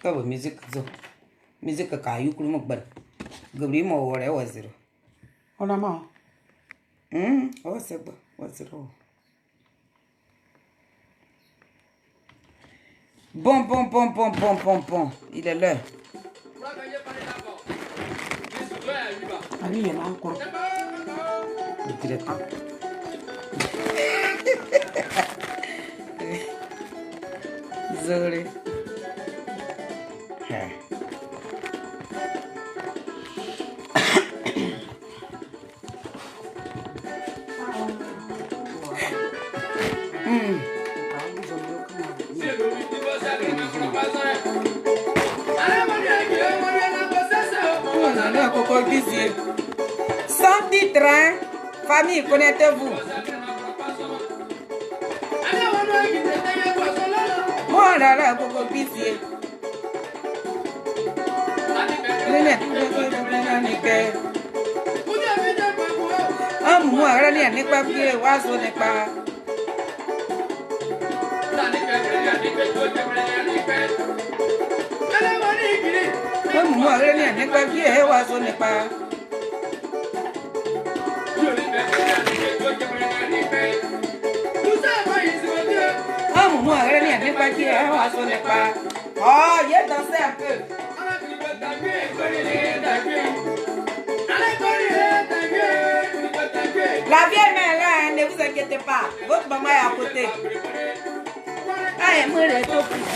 Kau music zo. Music kayu kulu mukban. Gabri mo wore waziro. On a marre. Oh c'est bon. Waziro. Bon. Il est l'heure. Ah oui, il y en a encore. Je dirais pas. Désolé. Sans titre, hein? Famille, connectez-vous. Moi, là, coco pisier. Moi, rien n'est pas pied, oiseau n'est pas. Moi, rien n'est pas pied, oiseau n'est pas. Moi, rien n'est pas pied, oiseau n'est pas. Oh, il a dansé un peu. La vieille mère là, hein, ne vous inquiétez pas. Votre maman est à côté. Ah, moi, elle est trop plus.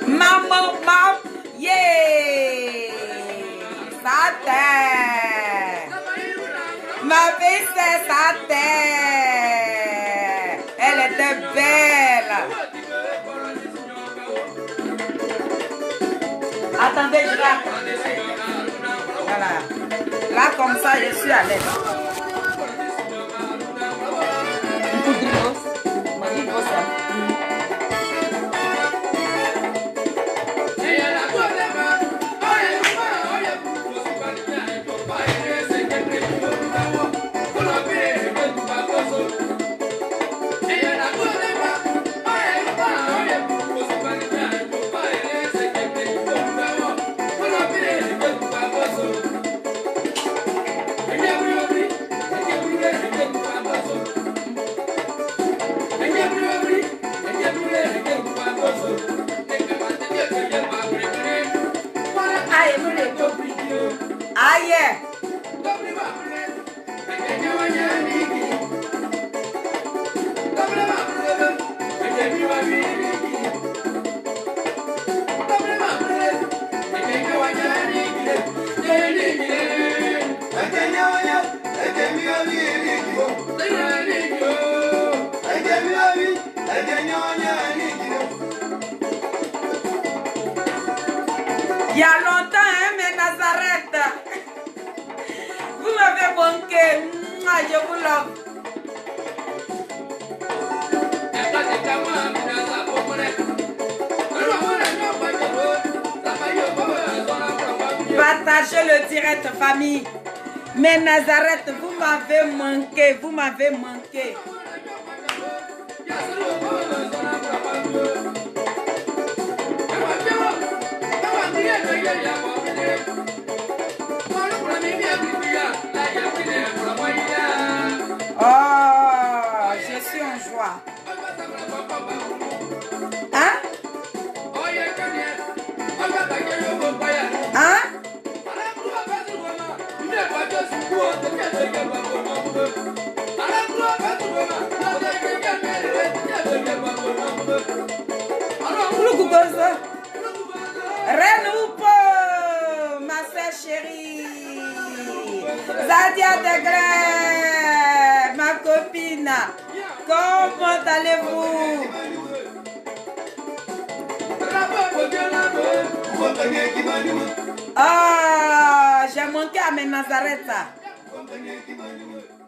Maman, yeah, ça t'est. Ma fille, c'est sa tête. Elle était belle. Attendez, je vais attendre. Voilà. Là, comme ça, je suis à l'aise. Un coup de grosse. Aïe! Il y a longtemps, hein, mais Nazareth. Vous m'avez manqué. Mouah, je vous love. Partagez le direct, famille. Mais Nazareth, vous m'avez manqué. Vous m'avez manqué. Oh, je suis en joie. Hein? Hein? Renoupo, ma soeur chérie. Zadia Degré, ma copine. Comment allez-vous? Ah, j'ai manqué à mes Nazareth.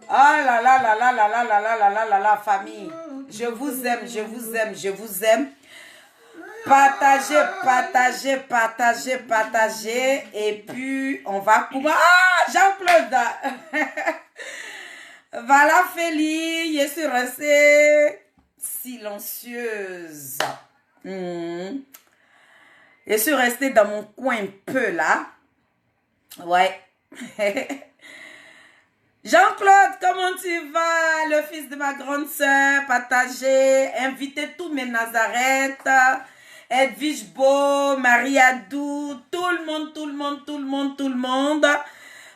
Ah là là là là là là là là là là là là, famille. Je vous aime, je vous aime, je vous aime. Partagez, partagez, partagez, partagez. Et puis, on va commencer. Ah, Jean-Claude. Voilà, Félie. Je suis restée silencieuse. Je suis restée dans mon coin un peu là. Ouais. Jean-Claude, comment tu vas? Le fils de ma grande sœur, partagez, invitez tous mes Nazareth, Edwige Beau, Marie Adou, tout le monde, tout le monde, tout le monde, tout le monde.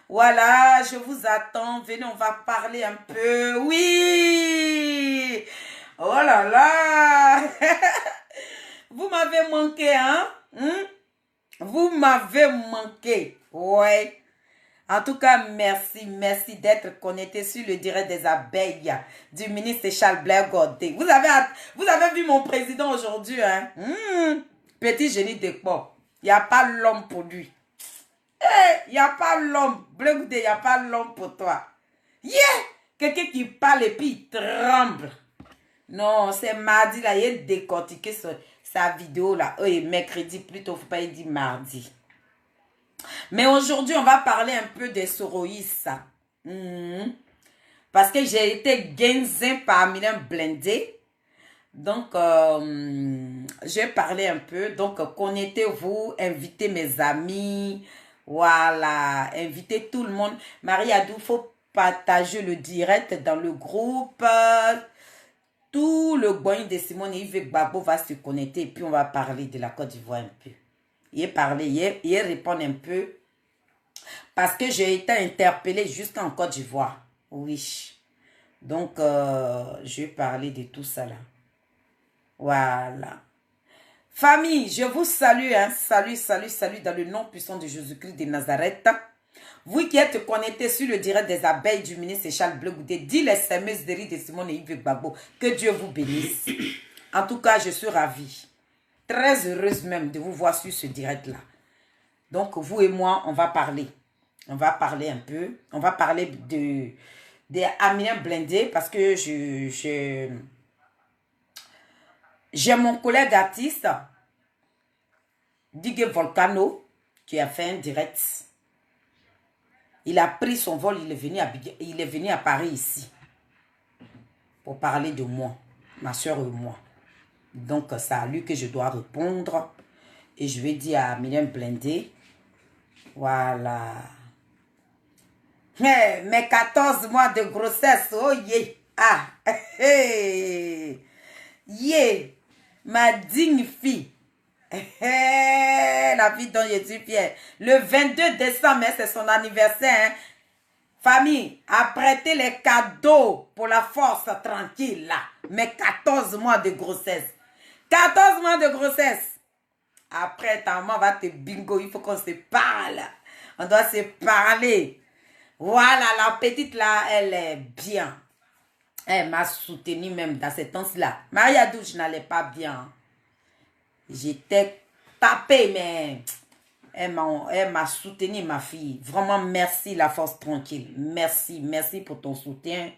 Voilà, je vous attends. Venez, on va parler un peu. Oui! Oh là là! Vous m'avez manqué, hein? Vous m'avez manqué. Ouais. En tout cas, merci, merci d'être connecté sur le direct des abeilles du ministre Charles Blair Godé. Vous avez vu mon président aujourd'hui, hein? Petit génie de quoi? Il n'y a pas l'homme pour lui. Il n'y a pas l'homme. Blair Godé, il n'y a pas l'homme pour toi. Yeah! Quelqu'un qui parle et puis il tremble. Non, c'est mardi là, il a décortiqué sa vidéo là. Mercredi plutôt, faut pas dire mardi. Mais aujourd'hui, on va parler un peu des soroïs. Parce que j'ai été gainzin par Mylène Blindé. Donc, je vais parler un peu. Donc, connectez-vous, invitez mes amis. Voilà, invitez tout le monde. Marie Adou, il faut partager le direct dans le groupe. Tout le boignon de Simone et Yves Gbagbo va se connecter. Et puis, on va parler de la Côte d'Ivoire un peu. Il parler, il répond un peu. Parce que j'ai été interpellée jusqu'en Côte d'Ivoire. Oui. Donc, je vais parler de tout ça là. Voilà. Famille, je vous salue. Hein. Salut, salut, salut dans le nom puissant de Jésus-Christ de Nazareth. Vous qui êtes connectés sur le direct des abeilles du ministre Charles Blair Godé, dit les SMS de Ri de Simone et Yves Gbagbo. Que Dieu vous bénisse. En tout cas, je suis ravie. Très heureuse même de vous voir sur ce direct-là. Donc, vous et moi, on va parler. On va parler un peu. On va parler de Mylène Blindé parce que j'ai mon collègue artiste, Digue Volcano, qui a fait un direct. Il a pris son vol, il est venu à Paris ici pour parler de moi, ma soeur et moi. Donc, c'est à lui que je dois répondre. Et je vais dire à Mylène Blindé, voilà. Mes 14 mois de grossesse, oh yeah. Ah, yeah. Ma digne fille. La fille dont je suis fière. Le 22 décembre, c'est son anniversaire. Hein. Famille, apprêtez les cadeaux pour la force tranquille là. Mes 14 mois de grossesse. 14 mois de grossesse. Après, ta maman va te bingo. Il faut qu'on se parle. On doit se parler. Voilà, la petite là, elle est bien. Elle m'a soutenue même dans ces temps-là. Marie Adou, je n'allais pas bien. J'étais tapée, mais elle m'a soutenue, ma fille. Vraiment, merci, la force tranquille. Merci, merci pour ton soutien.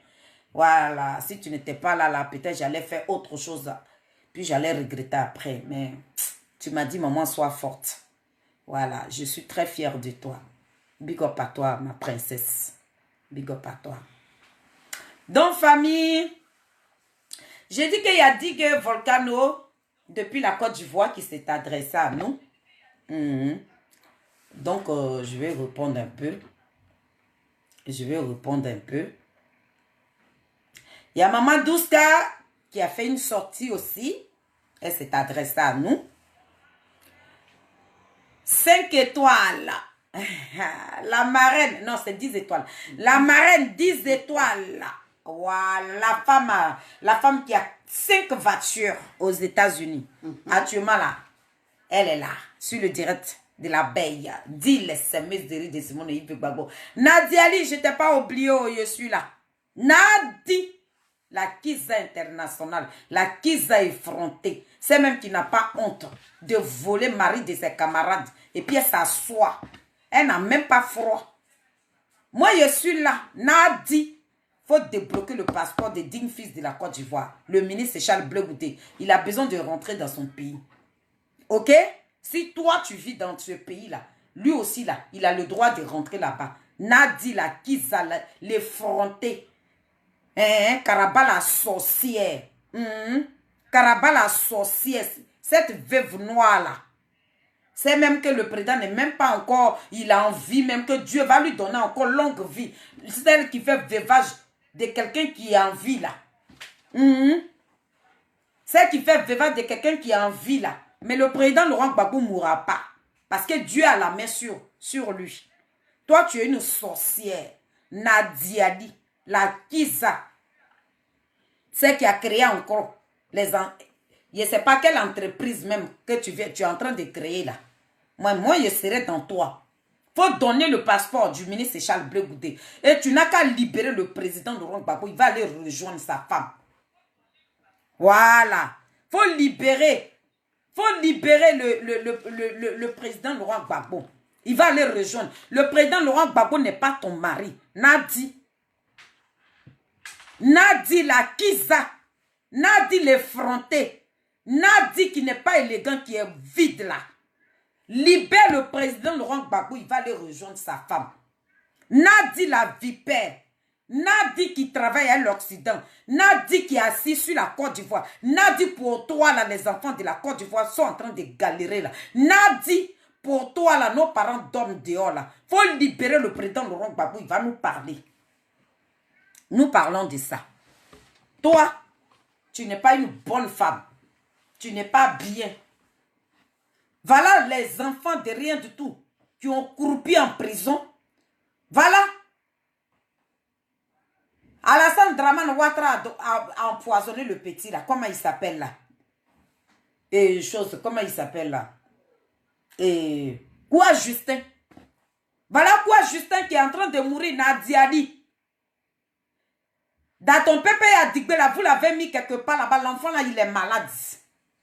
Voilà, si tu n'étais pas là, peut-être j'allais faire autre chose. Puis j'allais regretter après. Mais tu m'as dit, maman, sois forte. Voilà, je suis très fière de toi. Big up à toi, ma princesse. Big up à toi. Donc, famille, j'ai dit qu'il y a Digue Volcano depuis la Côte d'Ivoire qui s'est adressé à nous. Donc, je vais répondre un peu. Je vais répondre un peu. Il y a Maman Douska qui a fait une sortie aussi. Elle s'est adressée à nous. 5 étoiles. La marraine, non, c'est 10 étoiles. La marraine, 10 étoiles. Voilà, la femme qui a 5 voitures aux États-Unis. Actuellement, là, elle est là, sur le direct de l'abeille. Dis les SMS de Ri de Simone et Yves Gbagbo. Nadia Ali, je ne t'ai pas oublié, je suis là. Nadi. la Kiza internationale, la Kiza effrontée, c'est même qui n'a pas honte de voler mari de ses camarades. Et puis elle s'assoit. Elle n'a même pas froid. Moi, je suis là. Nadi. Il faut débloquer le passeport des dignes fils de la Côte d'Ivoire. Le ministre Charles Blé Goudé. Il a besoin de rentrer dans son pays. Ok? Si toi, tu vis dans ce pays-là, lui aussi, là, il a le droit de rentrer là-bas. Nadi, la Kiza, l'effronté. Karaba la sorcière. Karaba la sorcière. Cette veuve noire-là. C'est même que le président n'est même pas encore, il a envie, même que Dieu va lui donner encore longue vie. Celle qui fait veuvage de quelqu'un qui est en vie là. Celle qui fait veuvage de quelqu'un qui est en vie là. Mais le président Laurent Gbagbo ne mourra pas. Parce que Dieu a la main sur lui. Toi, tu es une sorcière. Nadiadi, la Kiza. C'est qui a créé encore les... Je ne sais pas quelle entreprise même que tu es en train de créer là. Moi, je serai dans toi. Il faut donner le passeport du ministre Charles Blé Goudé. Et tu n'as qu'à libérer le président Laurent Gbagbo. Il va aller rejoindre sa femme. Voilà. Il faut libérer. Le président Laurent Gbagbo. Il va aller rejoindre. Le président Laurent Gbagbo n'est pas ton mari. Nadi. Nadi la Kiza. Nadi l'effronté. Nadi qui n'est pas élégant, qui est vide là. Libère le président Laurent Gbagbo, il va aller rejoindre sa femme. Nadi la vipère. Nadi qui travaille à l'Occident. Nadi qui est assis sur la Côte d'Ivoire. Nadi pour toi là, les enfants de la Côte d'Ivoire sont en train de galérer là. Nadi pour toi là, nos parents dorment dehors là. Faut libérer le président Laurent Gbagbo, il va nous parler. Nous parlons de ça. Toi, tu n'es pas une bonne femme. Tu n'es pas bien. Voilà les enfants de rien du tout qui ont croupi en prison. Voilà. Alassane Dramane Ouattara a empoisonné le petit là. Comment il s'appelle là? Comment il s'appelle là? Quoi Justin? Voilà quoi Justin qui est en train de mourir, Nadiadi. Dans ton pépé à Digbé là, vous l'avez mis quelque part là-bas. L'enfant là, il est malade.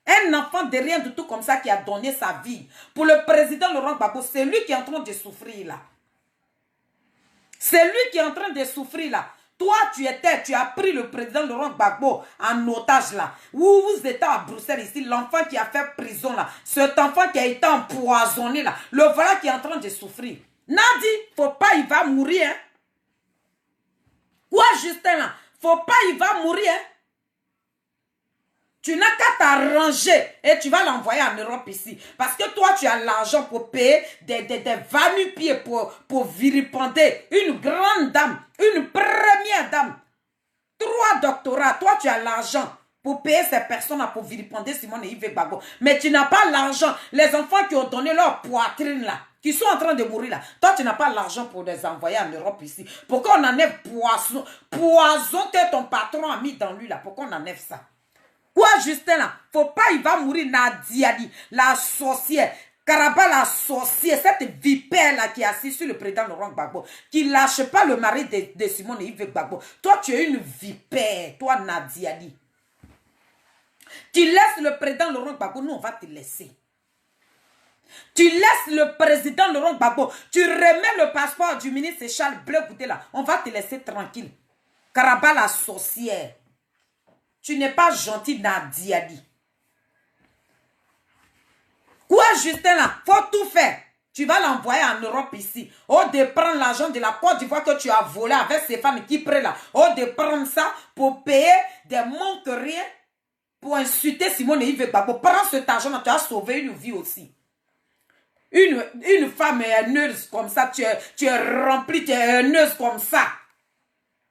Un enfant de rien du tout comme ça qui a donné sa vie pour le président Laurent Gbagbo, c'est lui qui est en train de souffrir là. C'est lui qui est en train de souffrir là. Toi, tu as pris le président Laurent Gbagbo en otage là. Vous étiez à Bruxelles ici, l'enfant qui a fait prison là. Cet enfant qui a été empoisonné là. Le voilà qui est en train de souffrir. Nadi, faut pas, il va mourir. Hein? Quoi Justin là? Faut pas, il va mourir. Hein? Tu n'as qu'à t'arranger et tu vas l'envoyer en Europe ici. Parce que toi, tu as l'argent pour payer des va-nu-pieds pour vilipender une grande dame, une première dame. 3 doctorats. Toi, tu as l'argent pour payer ces personnes-là pour vilipender Simone et Yves Gbagbo. Mais tu n'as pas l'argent. Les enfants qui ont donné leur poitrine là, qui sont en train de mourir là. Toi, tu n'as pas l'argent pour les envoyer en Europe ici. Pourquoi on enlève poison que ton patron a mis dans lui là? Pourquoi on enlève ça? Quoi Justin là? Faut pas, il va mourir. Nadiadi, la sorcière. Karaba la sorcière, cette vipère là qui est assise sur le président Laurent Gbagbo, qui lâche pas le mari de Simone et Yves Gbagbo. Toi tu es une vipère, toi Nadiadi. Tu laisses le président Laurent Gbagbo, nous on va te laisser. Tu laisses le président Laurent Gbagbo, tu remets le passeport du ministre Charles Blé Goudé là, on va te laisser tranquille. Karaba la sorcière. Tu n'es pas gentil, Nadiadi. Quoi, Justin, là? Faut tout faire. Tu vas l'envoyer en Europe ici. Au de prendre l'argent de la Côte d'Ivoire que tu as volé avec Stéphane Kipré, là. Au de prendre ça pour payer des manques rien pour insulter Simone et Yves Gbagbo. Prends cet argent-là, tu as sauvé une vie aussi. Une femme haineuse comme ça, tu es remplie, tu es haineuse comme ça.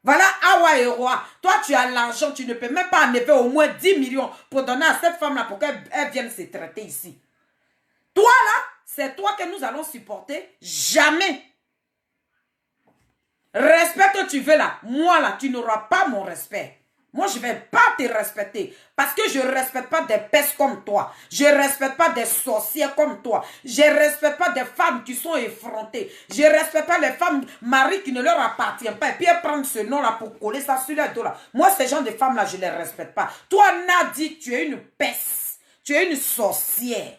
Voilà, Awa et Roi. Toi, tu as l'argent, tu ne peux même pas enlever au moins 10 millions pour donner à cette femme-là pour qu'elle vienne se traiter ici. Toi, là, c'est toi que nous allons supporter. Jamais. Respect que tu veux, là. Moi, là, tu n'auras pas mon respect. Moi, je ne vais pas te respecter parce que je ne respecte pas des pestes comme toi. Je ne respecte pas des sorcières comme toi. Je ne respecte pas des femmes qui sont effrontées. Je ne respecte pas les femmes, maris qui ne leur appartiennent pas. Et puis elles prennent ce nom-là pour coller ça sur leur dos-là. Moi, ces gens de femmes-là, je ne les respecte pas. Toi, Nadi, tu es une peste. Tu es une sorcière.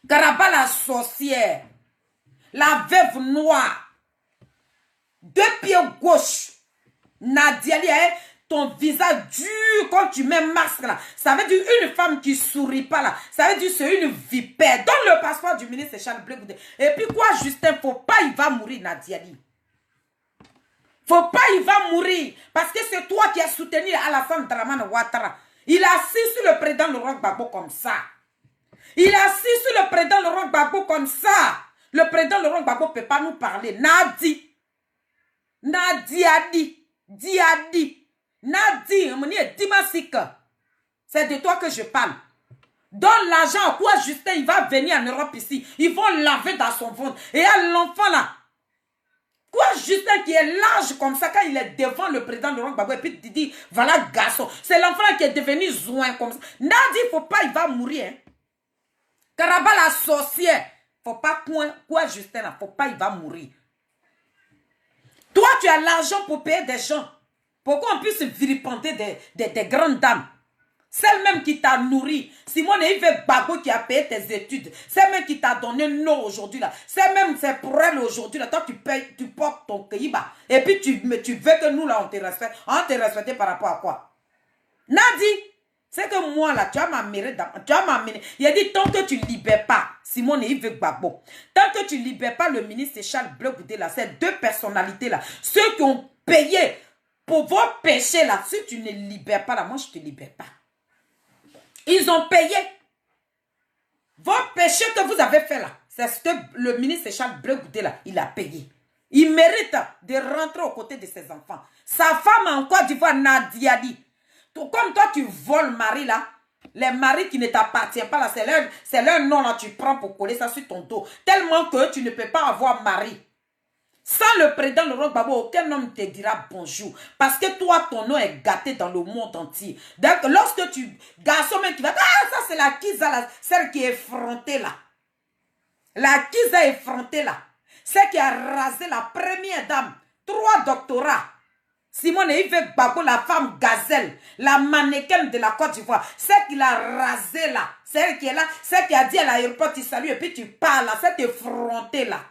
Karaba la sorcière. La veuve noire. 2 pieds gauche. Nadia, ton visage dur quand tu mets masque là. Ça veut dire une femme qui sourit pas là. Ça veut dire c'est une vipère. Donne le passeport du ministre Charles Blé Goudé. Et puis quoi, Justin, faut pas, il va mourir, Nadia. Faut pas, il va mourir. Parce que c'est toi qui as soutenu Alassane Dramane Ouattara. Il a assis sur le président Laurent Gbagbo comme ça. Il a assis sur le président Laurent Gbagbo comme ça. Le président Laurent Gbagbo ne peut pas nous parler. Nadi. C'est de toi que je parle. Donne l'argent. Quoi, Justin, il va venir en Europe ici. Ils vont laver dans son ventre. Et à l'enfant là. Quoi, Justin qui est large comme ça quand il est devant le président Laurent Gbagbo et puis il dit, voilà garçon. C'est l'enfant qui est devenu zoin comme ça. Nadi, il ne faut pas, il va mourir. Hein. Karaba la sorcière. Faut pas quoi, Justin là. Faut pas, il va mourir. Toi, tu as l'argent pour payer des gens. Pourquoi on puisse vilipender des grandes dames? Celle-même qui t'a nourri. Simone Yves Gbagbo qui a payé tes études. Celle-même qui t'a donné nom aujourd'hui là. C'est pour elle aujourd'hui là. Toi, tu portes ton Keiba. Et puis tu veux que nous là, on te respecte. On te respecte par rapport à quoi? Nadi, c'est que moi là, tu vas m'amener. Il a dit, tant que tu ne libères pas Simone Yves Gbagbo, tant que tu ne libères pas le ministre Charles Blé Goudé là, ces 2 personnalités là, ceux qui ont payé pour vos péchés là, si tu ne libères pas là, moi je ne te libère pas. Ils ont payé vos péchés que vous avez fait là. C'est ce que le ministre Charles Blé Goudé là, il a payé. Il mérite de rentrer aux côtés de ses enfants. Sa femme en Côte d'Ivoire, Nadia dit, comme toi tu voles mari là, les maris qui ne t'appartiennent pas là, c'est leur nom là, tu prends pour coller ça sur ton dos. Tellement que tu ne peux pas avoir mari. Sans le président Laurent Gbagbo, aucun homme te dira bonjour. Parce que toi, ton nom est gâté dans le monde entier. Donc, lorsque tu... Garçon, même, tu vas... Ah, ça, c'est la Kiza, là, celle qui est effrontée, là. La Kiza effrontée, là. Celle qui a rasé la première dame. 3 doctorats. Simone Yves Gbagbo, la femme gazelle. La mannequin de la Côte d'Ivoire. Celle qui l'a rasée, là. Celle qui est là. Celle qui a dit à l'aéroport, tu salues, et puis tu parles, là. Cette effrontée, là.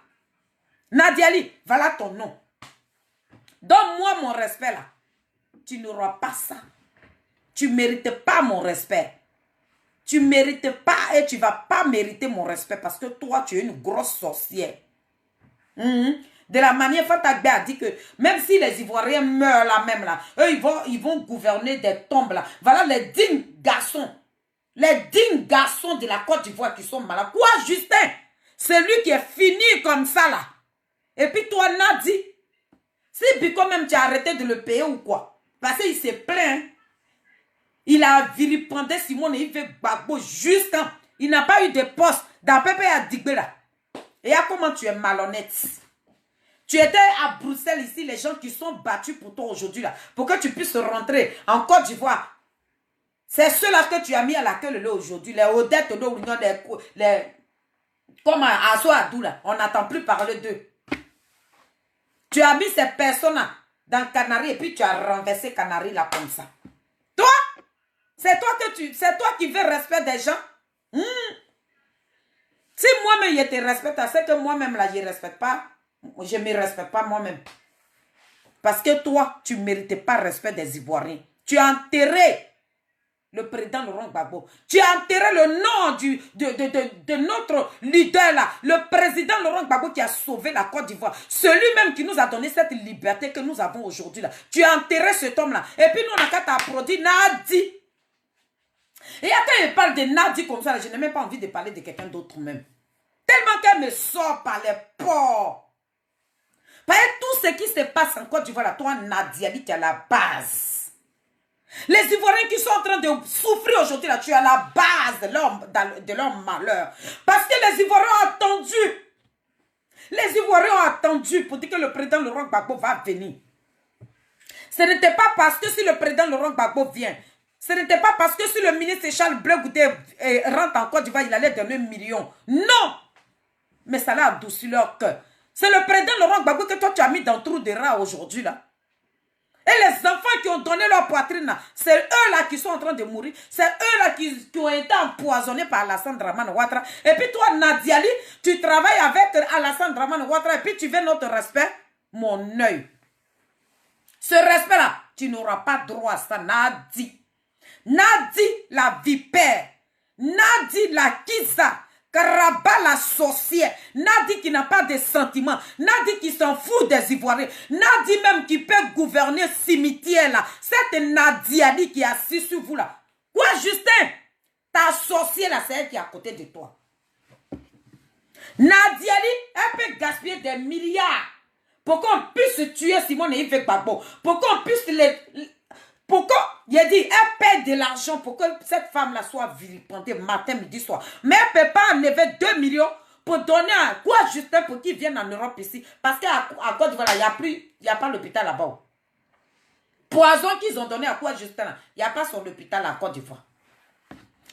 Nadiali, voilà ton nom. Donne-moi mon respect là. Tu n'auras pas ça. Tu ne mérites pas mon respect. Tu ne mérites pas et tu ne vas pas mériter mon respect parce que toi, tu es une grosse sorcière. De la manière, Fatagbe a dit que même si les Ivoiriens meurent là même là, eux, ils vont gouverner des tombes là. Voilà les dignes garçons. Les dignes garçons de la Côte d'Ivoire qui sont malades. Quoi, Justin? Celui qui est fini comme ça là. Et puis toi, Nadi, si Biko même tu as arrêté de le payer ou quoi? Parce qu'il s'est plaint. Il a vilipendé Simone Yves Gbagbo juste quand il n'a pas eu de poste dans Pépé à Digbé là. Et à comment tu es malhonnête. Tu étais à Bruxelles ici, les gens qui sont battus pour toi aujourd'hui là, pour que tu puisses rentrer en Côte d'Ivoire. C'est ceux-là que tu as mis à la queue là aujourd'hui, les Odette, comme à Assoadou là, on n'entend plus parler d'eux. Tu as mis ces personnes-là dans Canary et puis tu as renversé Canary là comme ça. Toi, c'est toi qui veux respect des gens. Si moi-même je te respecte, c'est que moi-même là je ne respecte pas. Je ne me respecte pas moi-même. Parce que toi, tu ne mérites pas le respect des Ivoiriens. Tu as enterré le président Laurent Gbagbo. Tu as enterré le nom de notre leader là, le président Laurent Gbagbo qui a sauvé la Côte d'Ivoire. Celui-même qui nous a donné cette liberté que nous avons aujourd'hui là. Tu as enterré cet homme là. Et puis nous on a qu'à t'applaudir Nadi. Et quand il parle de Nadi comme ça, là, je n'ai même pas envie de parler de quelqu'un d'autre même. Tellement qu'elle me sort par les pores. Parce que tout ce qui se passe en Côte d'Ivoire là, toi Nadia dit tu es à la base. Les Ivoiriens qui sont en train de souffrir aujourd'hui, là, tu es à la base de leur malheur. Parce que les Ivoiriens ont attendu. Les Ivoiriens ont attendu pour dire que le président Laurent Gbagbo va venir. Ce n'était pas parce que si le président Laurent Gbagbo vient, ce n'était pas parce que si le ministre Charles Blé Goudé rentre en Côte d'Ivoire, il allait donner 1 million. Non! Mais ça l'a adouci leur cœur. C'est le président Laurent Gbagbo que toi tu as mis dans le trou des rats aujourd'hui là. Et les enfants qui ont donné leur poitrine là, c'est eux là qui sont en train de mourir. C'est eux là qui ont été empoisonnés par Alassane Dramane Ouattara. Et puis toi Nadiali, tu travailles avec Alassane Dramane Ouattara et puis tu veux notre respect. Mon œil. Ce respect là, tu n'auras pas droit à ça, Nadi. Nadi la vipère. Nadi la Kisa. Karaba la sorcière. Nadi qui n'a pas de sentiments. Nadi qui s'en fout des Ivoiriens. Nadi même qui peut gouverner cimetière là. Cette Nadiali qui est assise sur vous là. Quoi Justin? Ta sorcière là, c'est elle qui est à côté de toi. Nadiali, elle peut gaspiller des milliards pour qu'on puisse tuer Simone et Yves Gbagbo. Pour qu'on puisse les... Pourquoi? Il a dit, elle paie de l'argent pour que cette femme-là soit vilipendée matin, midi, soir. Mais elle ne peut pas enlever 2 millions pour donner à quoi Justin pour qu'il vienne en Europe ici. Parce qu'à Côte d'Ivoire, il n'y a pas l'hôpital là-bas. Poison qu'ils ont donné à quoi Justin, il n'y a pas son hôpital à Côte d'Ivoire.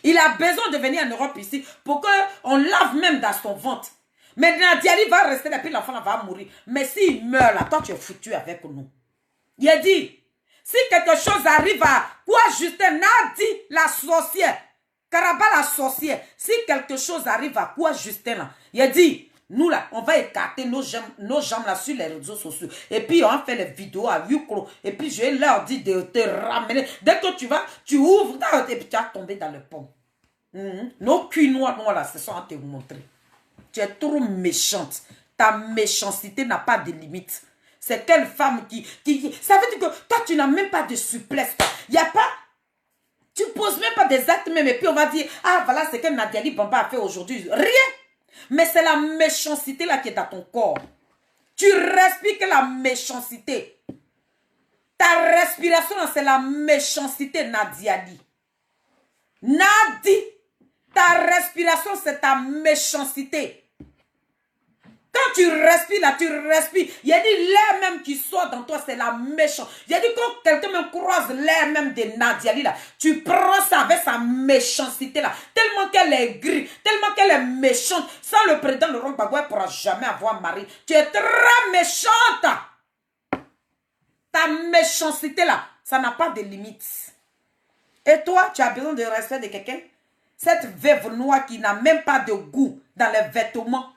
Il a besoin de venir en Europe ici pour qu'on lave même dans son ventre. Mais Nadiali va rester là, puis l'enfant va mourir. Mais s'il meurt là, toi tu es foutu avec nous. Il a dit, si quelque chose arrive à quoi Justin Nadi la sorcière, Karaba la sorcière, si quelque chose arrive à quoi Justin là, il a dit, nous là, on va écarter nos jambes là sur les réseaux sociaux. Et puis on fait les vidéos à Yukro. Et puis je leur dis de te ramener. Dès que tu vas, tu ouvres et puis tu vas tomber dans le pont. Nos culs noirs là, ce sont à te montrer. Tu es trop méchante. Ta méchanceté n'a pas de limite. C'est quelle femme qui... Ça veut dire que toi, tu n'as même pas de souplesse. Il n'y a pas... Tu poses même pas des actes même. Et puis on va dire, ah voilà ce que Nadiali Bamba a fait aujourd'hui. Rien. Mais c'est la méchanceté là qui est dans ton corps. Tu respires que la méchanceté. Ta respiration, c'est la méchanceté, Nadiali. Nadi, ta respiration, c'est ta méchanceté. Quand tu respires là, tu respires. Il y a dit l'air même qui sort dans toi, c'est la méchante. Il y a dit quand quelqu'un me croise l'air même de Nadiali là, tu prends ça avec sa méchanceté là. Tellement qu'elle est grise, tellement qu'elle est méchante. Sans le président Laurent Gbagbo, elle ne pourra jamais avoir mari. Tu es très méchante. Ta méchanceté là, ça n'a pas de limite. Et toi, tu as besoin de respect de quelqu'un? Cette veuve noire qui n'a même pas de goût dans les vêtements.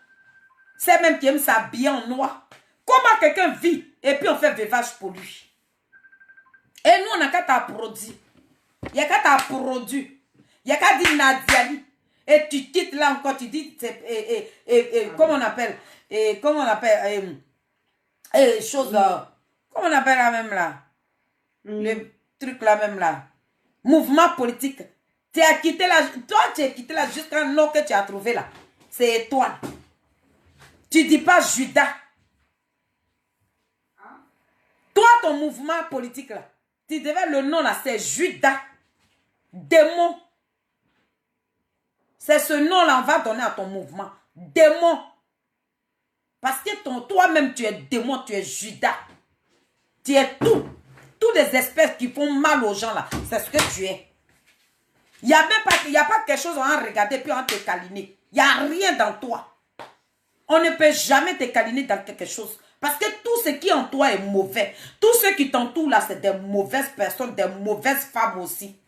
C'est même qui aime s'habiller en noir. Comment quelqu'un vit et puis on fait veuvage pour lui? Et nous, on n'a qu'à t'applaudir. Il n'y a qu'à t'applaudir. Il n'y a qu'à dire Nadiali. Et tu quittes là encore, tu dis, comment on appelle? Comment on appelle? Chose, comment on appelle là même là? Le truc là même là. Mouvement politique. Tu as quitté là, toi tu as quitté là jusqu'à un nom que tu as trouvé là. C'est étoile. Tu dis pas Judas. Toi, ton mouvement politique là, tu devais le nom là, c'est Judas. Démon. C'est ce nom là, on va donner à ton mouvement. Démon. Parce que toi-même, tu es démon, tu es Judas. Tu es tout. Toutes les espèces qui font mal aux gens là, c'est ce que tu es. Il n'y a pas quelque chose à regarder puis on te câliner. Il n'y a rien dans toi. On ne peut jamais te câliner dans quelque chose. Parce que tout ce qui est en toi est mauvais. Tout ce qui t'entoure là, c'est des mauvaises personnes, des mauvaises femmes aussi.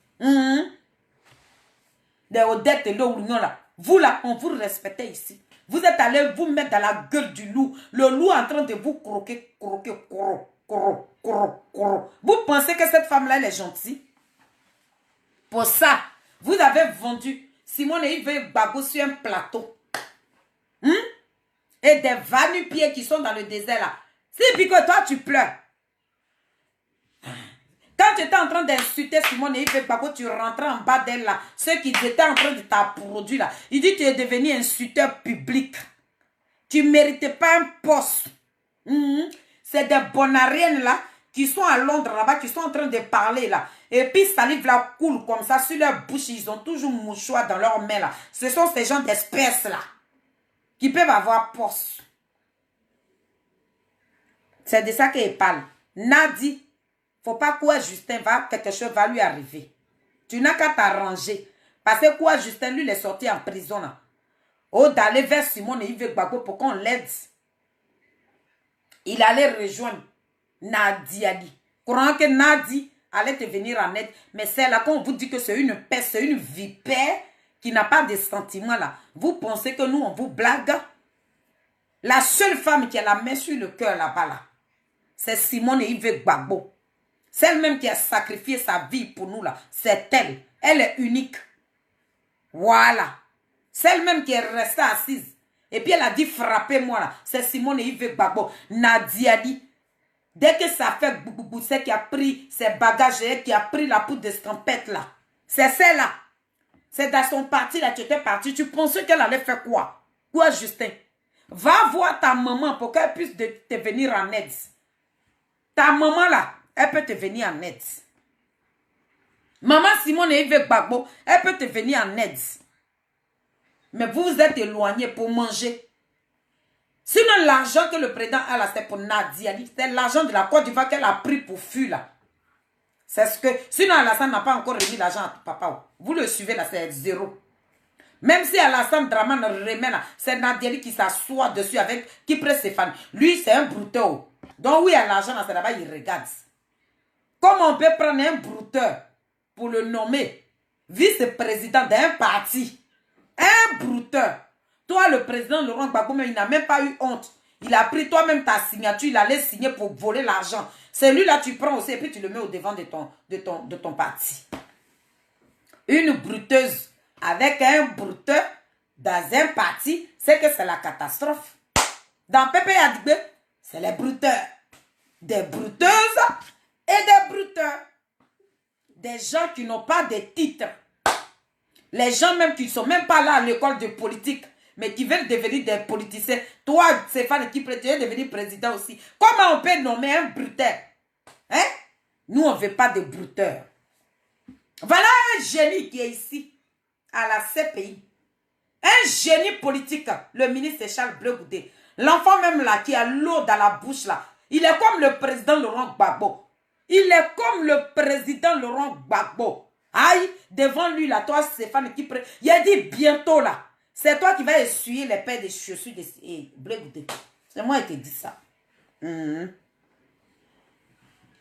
Des Odette et l'Oignon là. Vous là, on vous respectait ici. Vous êtes allés vous mettre dans la gueule du loup. Le loup est en train de vous croquer, Vous pensez que cette femme là, elle est gentille? Pour ça, vous avez vendu Simone et Yves Gbagbo sur un plateau. Et des va-nu-pieds qui sont dans le désert là. C'est puis que toi tu pleures. Quand tu étais en train d'insulter Simone et Yves Gbagbo, tu rentrais en bas d'elle là. Ceux qui étaient en train de t'applaudir là. Il dit que tu es devenu insulteur public. Tu ne méritais pas un poste. C'est des bonariennes là qui sont à Londres là-bas, qui sont en train de parler là. Et puis salive là coule comme ça sur leur bouche. Ils ont toujours mouchoir dans leurs mains là. Ce sont ces gens d'espèces là qui peuvent avoir poste. C'est de ça qu'il parle. Nadi, Faut pas quoi Justin quelque chose va lui arriver. Tu n'as qu'à t'arranger. Parce que quoi Justin, lui, il est sorti en prison là. Oh, d'aller vers Simone et Yves Gbagbo pour qu'on l'aide. Il allait rejoindre Nadia Ali. Croyant que Nadi allait te venir en aide. Mais c'est là qu'on vous dit que c'est une peste, c'est une vipère qui n'a pas de sentiments là. Vous pensez que nous, on vous blague? La seule femme qui a la main sur le cœur là-bas là, c'est Simone et Yves Gbagbo. Celle même qui a sacrifié sa vie pour nous là, c'est elle. Elle est unique. Voilà. Celle même qui est restée assise. Et puis elle a dit frappez-moi là. C'est Simone et Yves Gbagbo. Nadia dit. Dès que ça fait boubou, c'est qui a pris ses bagages et qui a pris la poudre d'escampette là. C'est celle-là. C'est dans son parti là, tu étais parti. Tu pensais qu'elle allait faire quoi? Quoi Justin? Va voir ta maman pour qu'elle puisse te venir en aide. Ta maman là, elle peut te venir en aide. Maman Simone et Yves Gbagbo, elle peut te venir en aide. Mais vous vous êtes éloignés pour manger. Sinon, l'argent que le président a là, c'est pour Nadia. C'est l'argent de la Côte d'Ivoire qu'elle a pris pour fuir là. C'est ce que... Sinon, Alassane n'a pas encore remis l'argent à papa. Vous le suivez là, c'est zéro. Même si Alassane Draman remet là, c'est Nadia qui s'assoit dessus avec qui prend ses fans. Lui, c'est un brouteur. Donc oui, à l'argent là, c'est là-bas, il regarde. Comment on peut prendre un brouteur pour le nommer vice-président d'un parti? Un brouteur. Toi, le président Laurent Gbagbo, il n'a même pas eu honte. Il a pris toi-même ta signature, il allait signer pour voler l'argent. Celui-là, tu prends aussi et puis tu le mets au devant de ton parti. Une brouteuse avec un brouteur dans un parti, c'est que c'est la catastrophe. Dans Pépé Adigbe, c'est les brouteurs. Des brouteuses et des brouteurs. Des gens qui n'ont pas de titres. Les gens même qui ne sont même pas là à l'école de politique, mais qui veulent devenir des politiciens. Toi, Stéphane, qui prétend devenir président aussi. Comment on peut nommer un bruteur? Hein? Nous, on ne veut pas de bruteurs. Voilà un génie qui est ici, à la CPI. Un génie politique, le ministre Charles Bleu Goudé. L'enfant même là, qui a l'eau dans la bouche là, il est comme le président Laurent Gbagbo. Il est comme le président Laurent Gbagbo. Aïe, devant lui là, toi Stéphane qui prend. Il a dit bientôt là, c'est toi qui vas essuyer les paires des chaussures de Bleu Goudé. C'est moi qui te dis ça.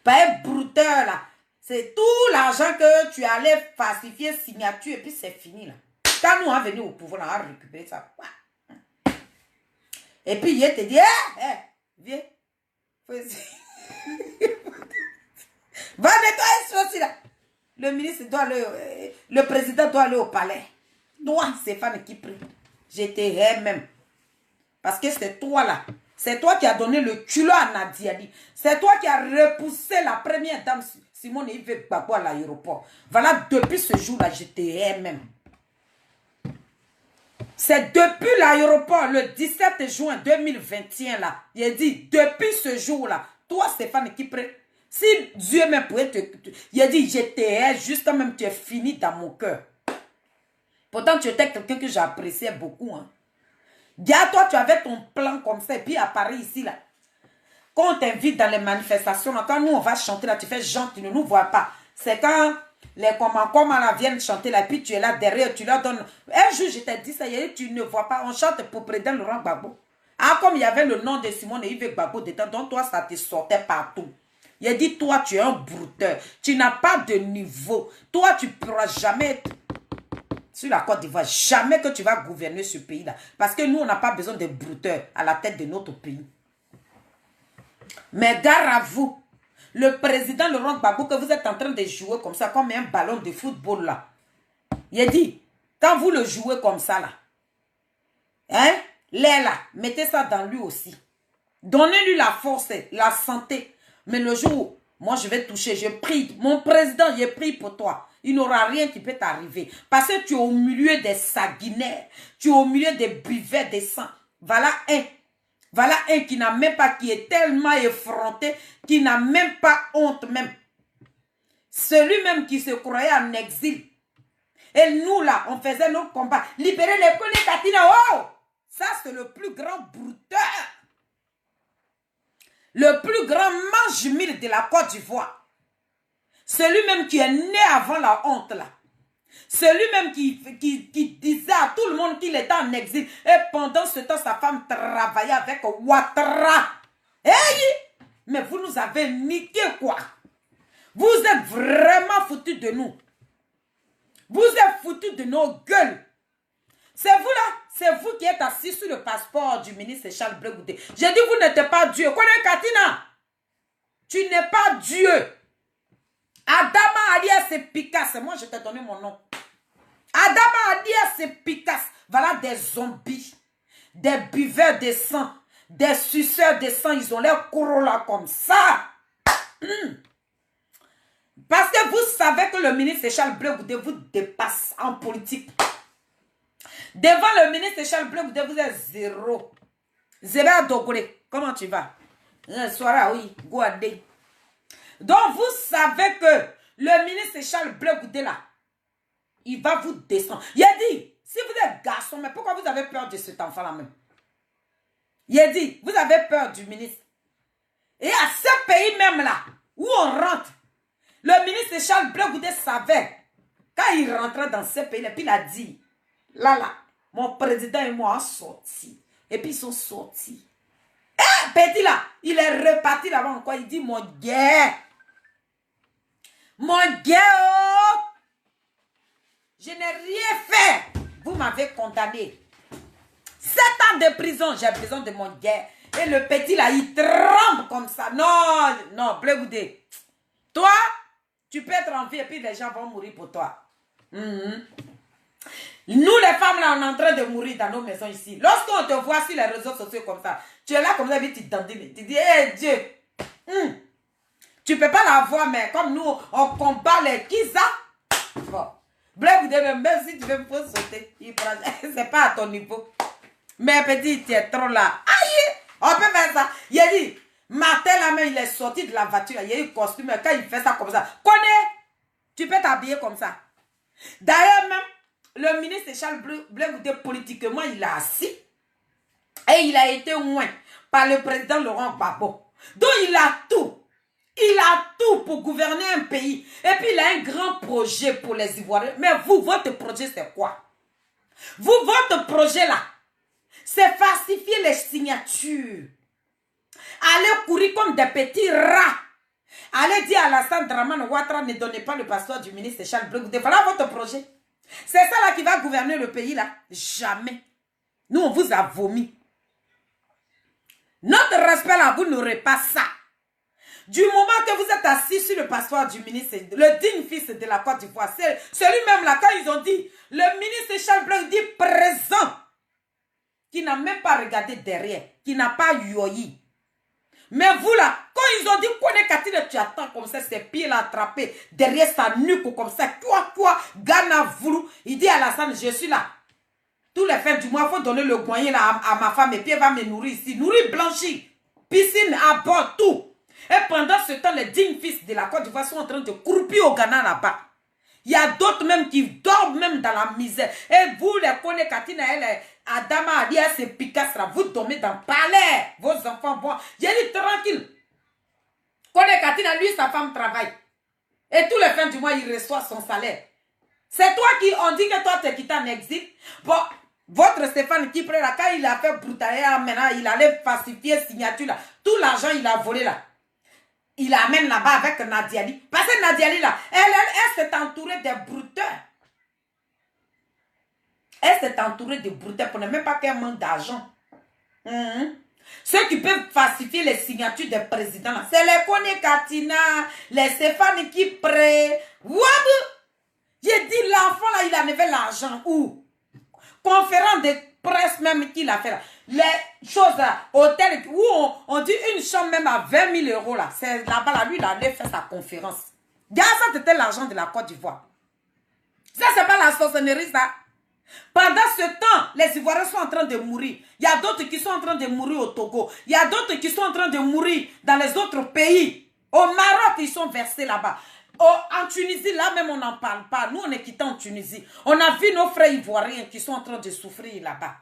Pas un brouteur là. C'est tout l'argent que tu allais falsifier, signature, et puis c'est fini là. Quand nous on venu au pouvoir, on a récupéré ça. Et puis il te dit, viens. Va nettoyer ceci là. Le ministre doit aller, le président doit aller au palais. Toi, Stéphane qui prie. Je te hais même. Parce que c'est toi là. C'est toi qui as donné le culot à Nadia Ali. C'est toi qui as repoussé la première dame Simone et Yves Gbagbo à l'aéroport. Voilà, depuis ce jour-là, je te hais même. C'est depuis l'aéroport, le 17 juin 2021 là. Il a dit, depuis ce jour-là, toi Stéphane qui prie. Si Dieu même pouvait te... Il a dit, je te hais jusqu'à même tu es fini dans mon cœur. Pourtant, tu étais quelqu'un que j'appréciais beaucoup. Hein. Dis-à toi, tu avais ton plan comme ça. Et puis à Paris, ici, là. Quand on t'invite dans les manifestations, là, quand nous, on va chanter, là, tu fais genre, tu ne nous vois pas. C'est quand les comment là viennent chanter, là, puis tu es là derrière, tu leur donnes... Un jour, je t'ai dit ça, tu ne vois pas. On chante pour président Laurent Gbagbo. Ah, comme il y avait le nom de Simone et Yves Gbagbo dedans, donc toi, ça te sortait partout. Il a dit, toi, tu es un brouteur. Tu n'as pas de niveau. Toi, tu ne pourras jamais être sur la Côte d'Ivoire. Jamais que tu vas gouverner ce pays-là. Parce que nous, on n'a pas besoin de brouteurs à la tête de notre pays. Mais gare à vous. Le président Laurent Gbagbo, que vous êtes en train de jouer comme ça, comme un ballon de football là. Il a dit, quand vous le jouez comme ça là, hein, l'air là, mettez ça dans lui aussi. Donnez-lui la force, la santé. Mais le jour, moi je vais toucher, je prie. Mon président, je prie pour toi. Il n'aura rien qui peut t'arriver. Parce que tu es au milieu des sanguinaires. Tu es au milieu des buvets de sang. Voilà un. Voilà un qui n'a même pas, qui est tellement effronté, qui n'a même pas honte même. Celui-même qui se croyait en exil. Et nous là, on faisait nos combats. Libérer les Kone Katina. Oh! Ça c'est le plus grand brouteur. Le plus grand mange-mille de la Côte d'Ivoire. Celui-même qui est né avant la honte là. Celui-même qui disait à tout le monde qu'il était en exil. Et pendant ce temps, sa femme travaillait avec Ouattara. Hey! Mais vous nous avez niqué quoi? Vous êtes vraiment foutus de nous. Vous êtes foutus de nos gueules. C'est vous là, c'est vous qui êtes assis sur le passeport du ministre Charles Blé Goudé. J'ai dit vous n'êtes pas Dieu. Connais Katina? Tu n'es pas Dieu. Adama alias Picasse. Moi je t'ai donné mon nom. Adama alias Picasse. Voilà des zombies. Des buveurs de sang. Des suceurs de sang. Ils ont l'air là comme ça. Parce que vous savez que le ministre Charles Blé Goudé vous dépasse en politique. Devant le ministre Charles Blé Goudé, vous êtes zéro. Zéba Dogolé, comment tu vas? Soira, oui, Gouadé. Donc vous savez que le ministre Charles Blé Goudé là, il va vous descendre. Il a dit, si vous êtes garçon, mais pourquoi vous avez peur de cet enfant là même? Il a dit, vous avez peur du ministre. Et à ce pays même là, où on rentre, le ministre Charles Blé Goudé savait, quand il rentrait dans ce pays là, puis il a dit, là, mon président et moi sont sortis. Et puis ils sont sortis. Eh, petit là, il est reparti là-bas encore. Il dit, mon gars, oh, je n'ai rien fait. Vous m'avez condamné. 7 ans de prison, j'ai besoin de mon gars. Et le petit là, il tremble comme ça. Non, Blé Goudé. Toi, tu peux être en vie et puis les gens vont mourir pour toi. Nous, les femmes, là, on est en train de mourir dans nos maisons ici. Lorsqu'on te voit sur les réseaux sociaux comme ça, tu es là comme ça, tu dandines. Tu dis, hé Dieu, tu ne peux pas la voir, mais comme nous, on combat les Kisa. Bon, Blé Goudé, même si tu veux me faire sauter, c'est pas à ton niveau. Mais petit, tu es trop là. Aïe, on peut faire ça. Il a dit, Martin, là, même, il est sorti de la voiture, il y a eu costume, quand il fait ça comme ça, connais, tu peux t'habiller comme ça. D'ailleurs, même, le ministre Charles Blé Goudé, politiquement, il a assis et il a été oint par le président Laurent Gbagbo. Donc, il a tout. Il a tout pour gouverner un pays. Et puis, il a un grand projet pour les Ivoiriens. Mais vous, votre projet, c'est quoi? Vous, votre projet, là, c'est falsifier les signatures. Allez courir comme des petits rats. Allez dire à Alassane Dramane Ouattara, ne donnez pas le passeport du ministre Charles Blé Goudé. Voilà votre projet. C'est ça là qui va gouverner le pays là. Jamais. Nous, on vous a vomi. Notre respect là, vous n'aurez pas ça. Du moment que vous êtes assis sur le passeport du ministre, le digne fils de la Côte d'Ivoire, c'est celui-même là, quand ils ont dit, le ministre Charles Blé dit présent, qui n'a même pas regardé derrière, qui n'a pas yoyi. Mais vous là, quand ils ont dit qu'on est Katine, tu attends comme ça, ses pieds là attrapés derrière sa nuque comme ça, quoi, Ghana voulou. Il dit à Alassane, je suis là. Tous les fins du mois, il faut donner le moyen là à ma femme et puis elle va me nourrir ici. Nourrir blanchi, piscine à bord, tout. Et pendant ce temps, les dignes fils de la Côte d'Ivoire sont en train de croupir au Ghana là-bas. Il y a d'autres même qui dorment même dans la misère. Et vous, les connaissez, Katina, elle, Adama, alias et Picasse, vous dormez dans le palais. Vos enfants vont. J'ai dit tranquille. Connaissez Katina, lui, sa femme travaille. Et tous les fins du mois, il reçoit son salaire. C'est toi qui, on dit que toi, tu es quitté en exil. Bon, votre Stéphane qui prend là, quand il a fait brutaler, maintenant, il allait falsifier signature là. Tout l'argent, il a volé là. Il l'amène là-bas avec Nadiali. Parce que Nadiali là, elle s'est entourée des brouteurs. Elle s'est entourée de brouteurs pour ne même pas qu'elle manque d'argent. Ceux qui peuvent falsifier les signatures des présidents là, c'est les Kone Katina, les Stéphane qui prêt. J'ai dit l'enfant là, il a enlevé l'argent où? Conférence de presse même qu'il a fait là. Les choses là, hôtel où on dit une chambre même à 20 000 euros là. C'est là-bas là, lui il allait faire sa conférence. Regarde ça, c'était l'argent de la Côte d'Ivoire. Ça c'est pas la sorcellerie ça. Pendant ce temps, les Ivoiriens sont en train de mourir. Il y a d'autres qui sont en train de mourir au Togo. Il y a d'autres qui sont en train de mourir dans les autres pays. Au Maroc, ils sont versés là-bas. En Tunisie, là même, on n'en parle pas. Nous, on est quittés en Tunisie. On a vu nos frères ivoiriens qui sont en train de souffrir là-bas.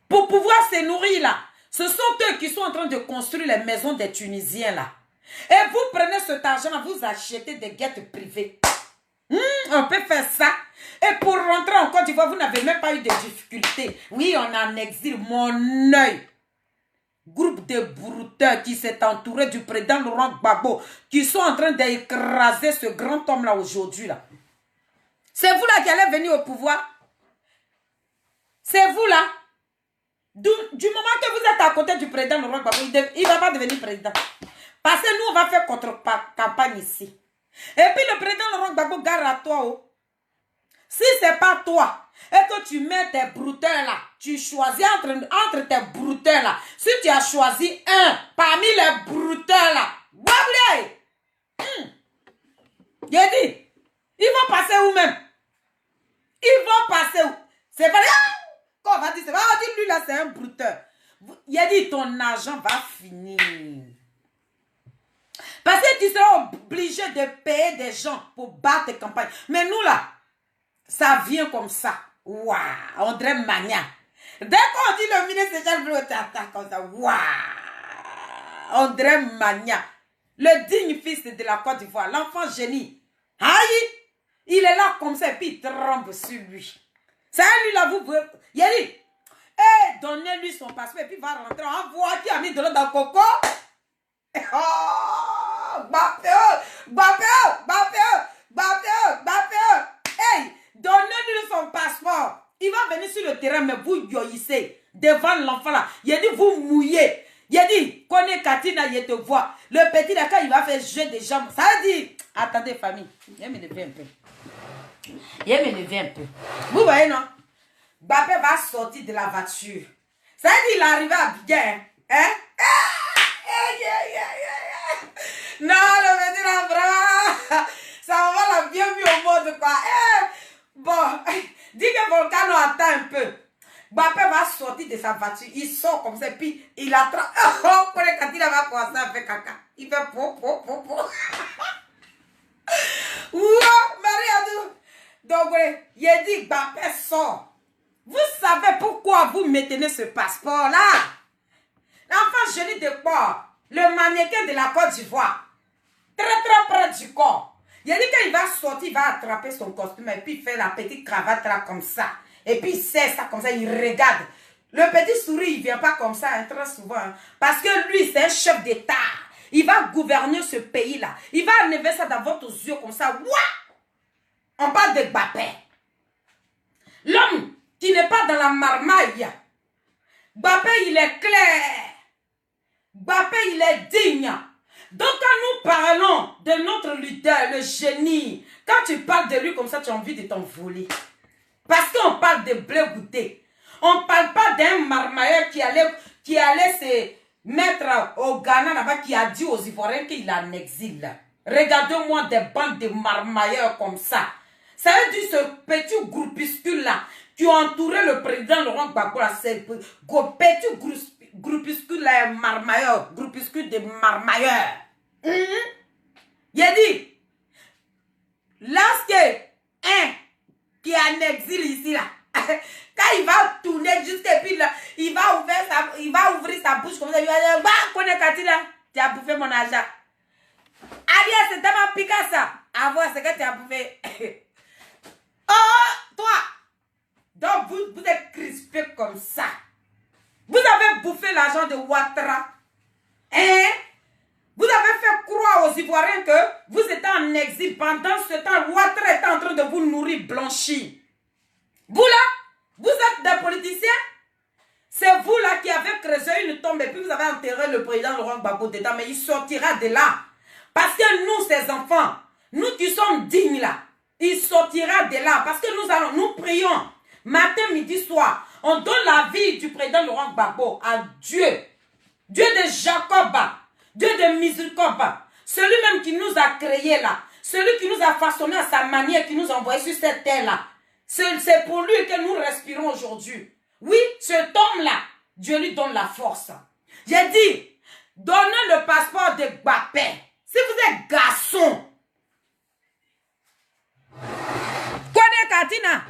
Pour pouvoir se nourrir là, ce sont eux qui sont en train de construire les maisons des Tunisiens là. Et vous prenez cet argent, vous achetez des guettes privées. On peut faire ça. Et pour rentrer en Côte d'Ivoire, vous n'avez même pas eu de difficultés. Oui, on est en exil. Mon œil. Groupe de brouteurs qui s'est entouré du président Laurent Gbagbo, qui sont en train d'écraser ce grand homme-là aujourd'hui. Là. C'est vous là qui allez venir au pouvoir. C'est vous là. Du moment que vous êtes à côté du président Laurent Gbagbo, il ne va pas devenir président. Parce que nous, on va faire contre-campagne ici. Et puis le président Laurent Gbagbo, gare à toi. Oh. Si ce n'est pas toi, et que tu mets tes brouteurs là, tu choisis entre tes brouteurs là. Si tu as choisi un parmi les brouteurs là, j'ai dit, ils vont passer où même? Ils vont passer où? C'est vrai. Quand on va dire, c'est vrai, on dit lui là, c'est un brouteur. Il a dit, ton argent va finir. Parce que tu seras obligé de payer des gens pour battre tes campagnes. Mais nous là, ça vient comme ça. Waouh, on dirait mania. Dès qu'on dit le ministre Jean Bleu, comme ça. Waouh, on dirait mania. Le digne fils de la Côte d'Ivoire, l'enfant génie. Aïe, il est là comme ça et puis il tremble sur lui. C'est lui là, vous pouvez. Il a dit, donnez-lui son passeport et puis il va rentrer en voiture qui a mis de l'eau dans le coco. Oh, hey, donnez-lui son passeport. Il va venir sur le terrain, mais vous yoïssez devant l'enfant là. Il a dit, vous mouillez. Il a dit, connais Katina, il te voit. Le petit là, quand il va faire jouer des jambes, ça veut dire, attendez famille, il me lever un peu. Il me lever un peu. Vous voyez non? Mbappé va sortir de la voiture. Ça veut dire, il est arrivé à bien. Hein? Non, le petit là, vraiment, ça va la bien mis au monde quoi. Bon, dis que Volcano attend un peu. Mbappé va sortir de sa voiture, il sort comme ça, puis il attrape. Oh, quand il va commencer à faire caca, il fait po. Ouah, Marie-Adou. Donc, il a dit, Mbappé sort. Vous savez pourquoi vous maintenez ce passeport-là? L'enfant génie de quoi? Le mannequin de la Côte d'Ivoire. Très près du corps. Il a dit qu'il va sortir, il va attraper son costume et puis il fait la petite cravate là comme ça. Et puis il sait ça comme ça, il regarde. Le petit souris, il ne vient pas comme ça hein, très souvent. Hein, parce que lui, c'est un chef d'État. Il va gouverner ce pays-là. Il va enlever ça dans votre yeux comme ça. Ouah! On parle de Mbappé. L'homme qui n'est pas dans la marmaille. Mbappé, il est clair. Mbappé, il est digne. Donc, quand nous parlons de notre leader, le génie, quand tu parles de lui comme ça, tu as envie de t'envoler. Parce qu'on parle de blé goûté. On ne parle pas d'un marmailleur qui allait se mettre au Ghana là-bas, qui a dit aux Ivoiriens qu'il est en exil. Regardez-moi des bandes de marmailleurs comme ça. Ça veut dire ce petit groupuscule-là qui a entouré le président Laurent Gbagbo, c'est petit groupuscule marmailleur, groupuscule de marmailleurs. Il a dit, lorsque un qui est en exil ici là, quand il va tourner jusqu'à puis là, il va ouvrir sa bouche comme ça, il va dire, bah, connais Katina, tu as bouffé mon argent. Alias, c'est tellement piquant ça. À voir ce que tu as bouffé. Oh, toi. Donc, vous êtes crispé comme ça. Vous avez bouffé l'argent de Ouattara. Hein? Vous avez fait croire aux Ivoiriens que vous étiez en exil. Pendant ce temps, Ouattara était en train de vous nourrir, blanchir. Vous là, vous êtes des politiciens. C'est vous là qui avez creusé une tombe et puis vous avez enterré le président Laurent Gbagbo dedans. Mais il sortira de là. Parce que nous, ces enfants, nous qui sommes dignes là, il sortira de là. Parce que nous prions matin, midi, soir. On donne la vie du président Laurent Gbagbo à Dieu. Dieu de Jacob, Dieu de miséricorde. Celui-même qui nous a créés là. Celui qui nous a façonné à sa manière, qui nous a envoyés sur cette terre là. C'est pour lui que nous respirons aujourd'hui. Oui, cet homme-là, Dieu lui donne la force. J'ai dit, donnez le passeport de Mbappé. Si vous êtes garçon, connais Katina,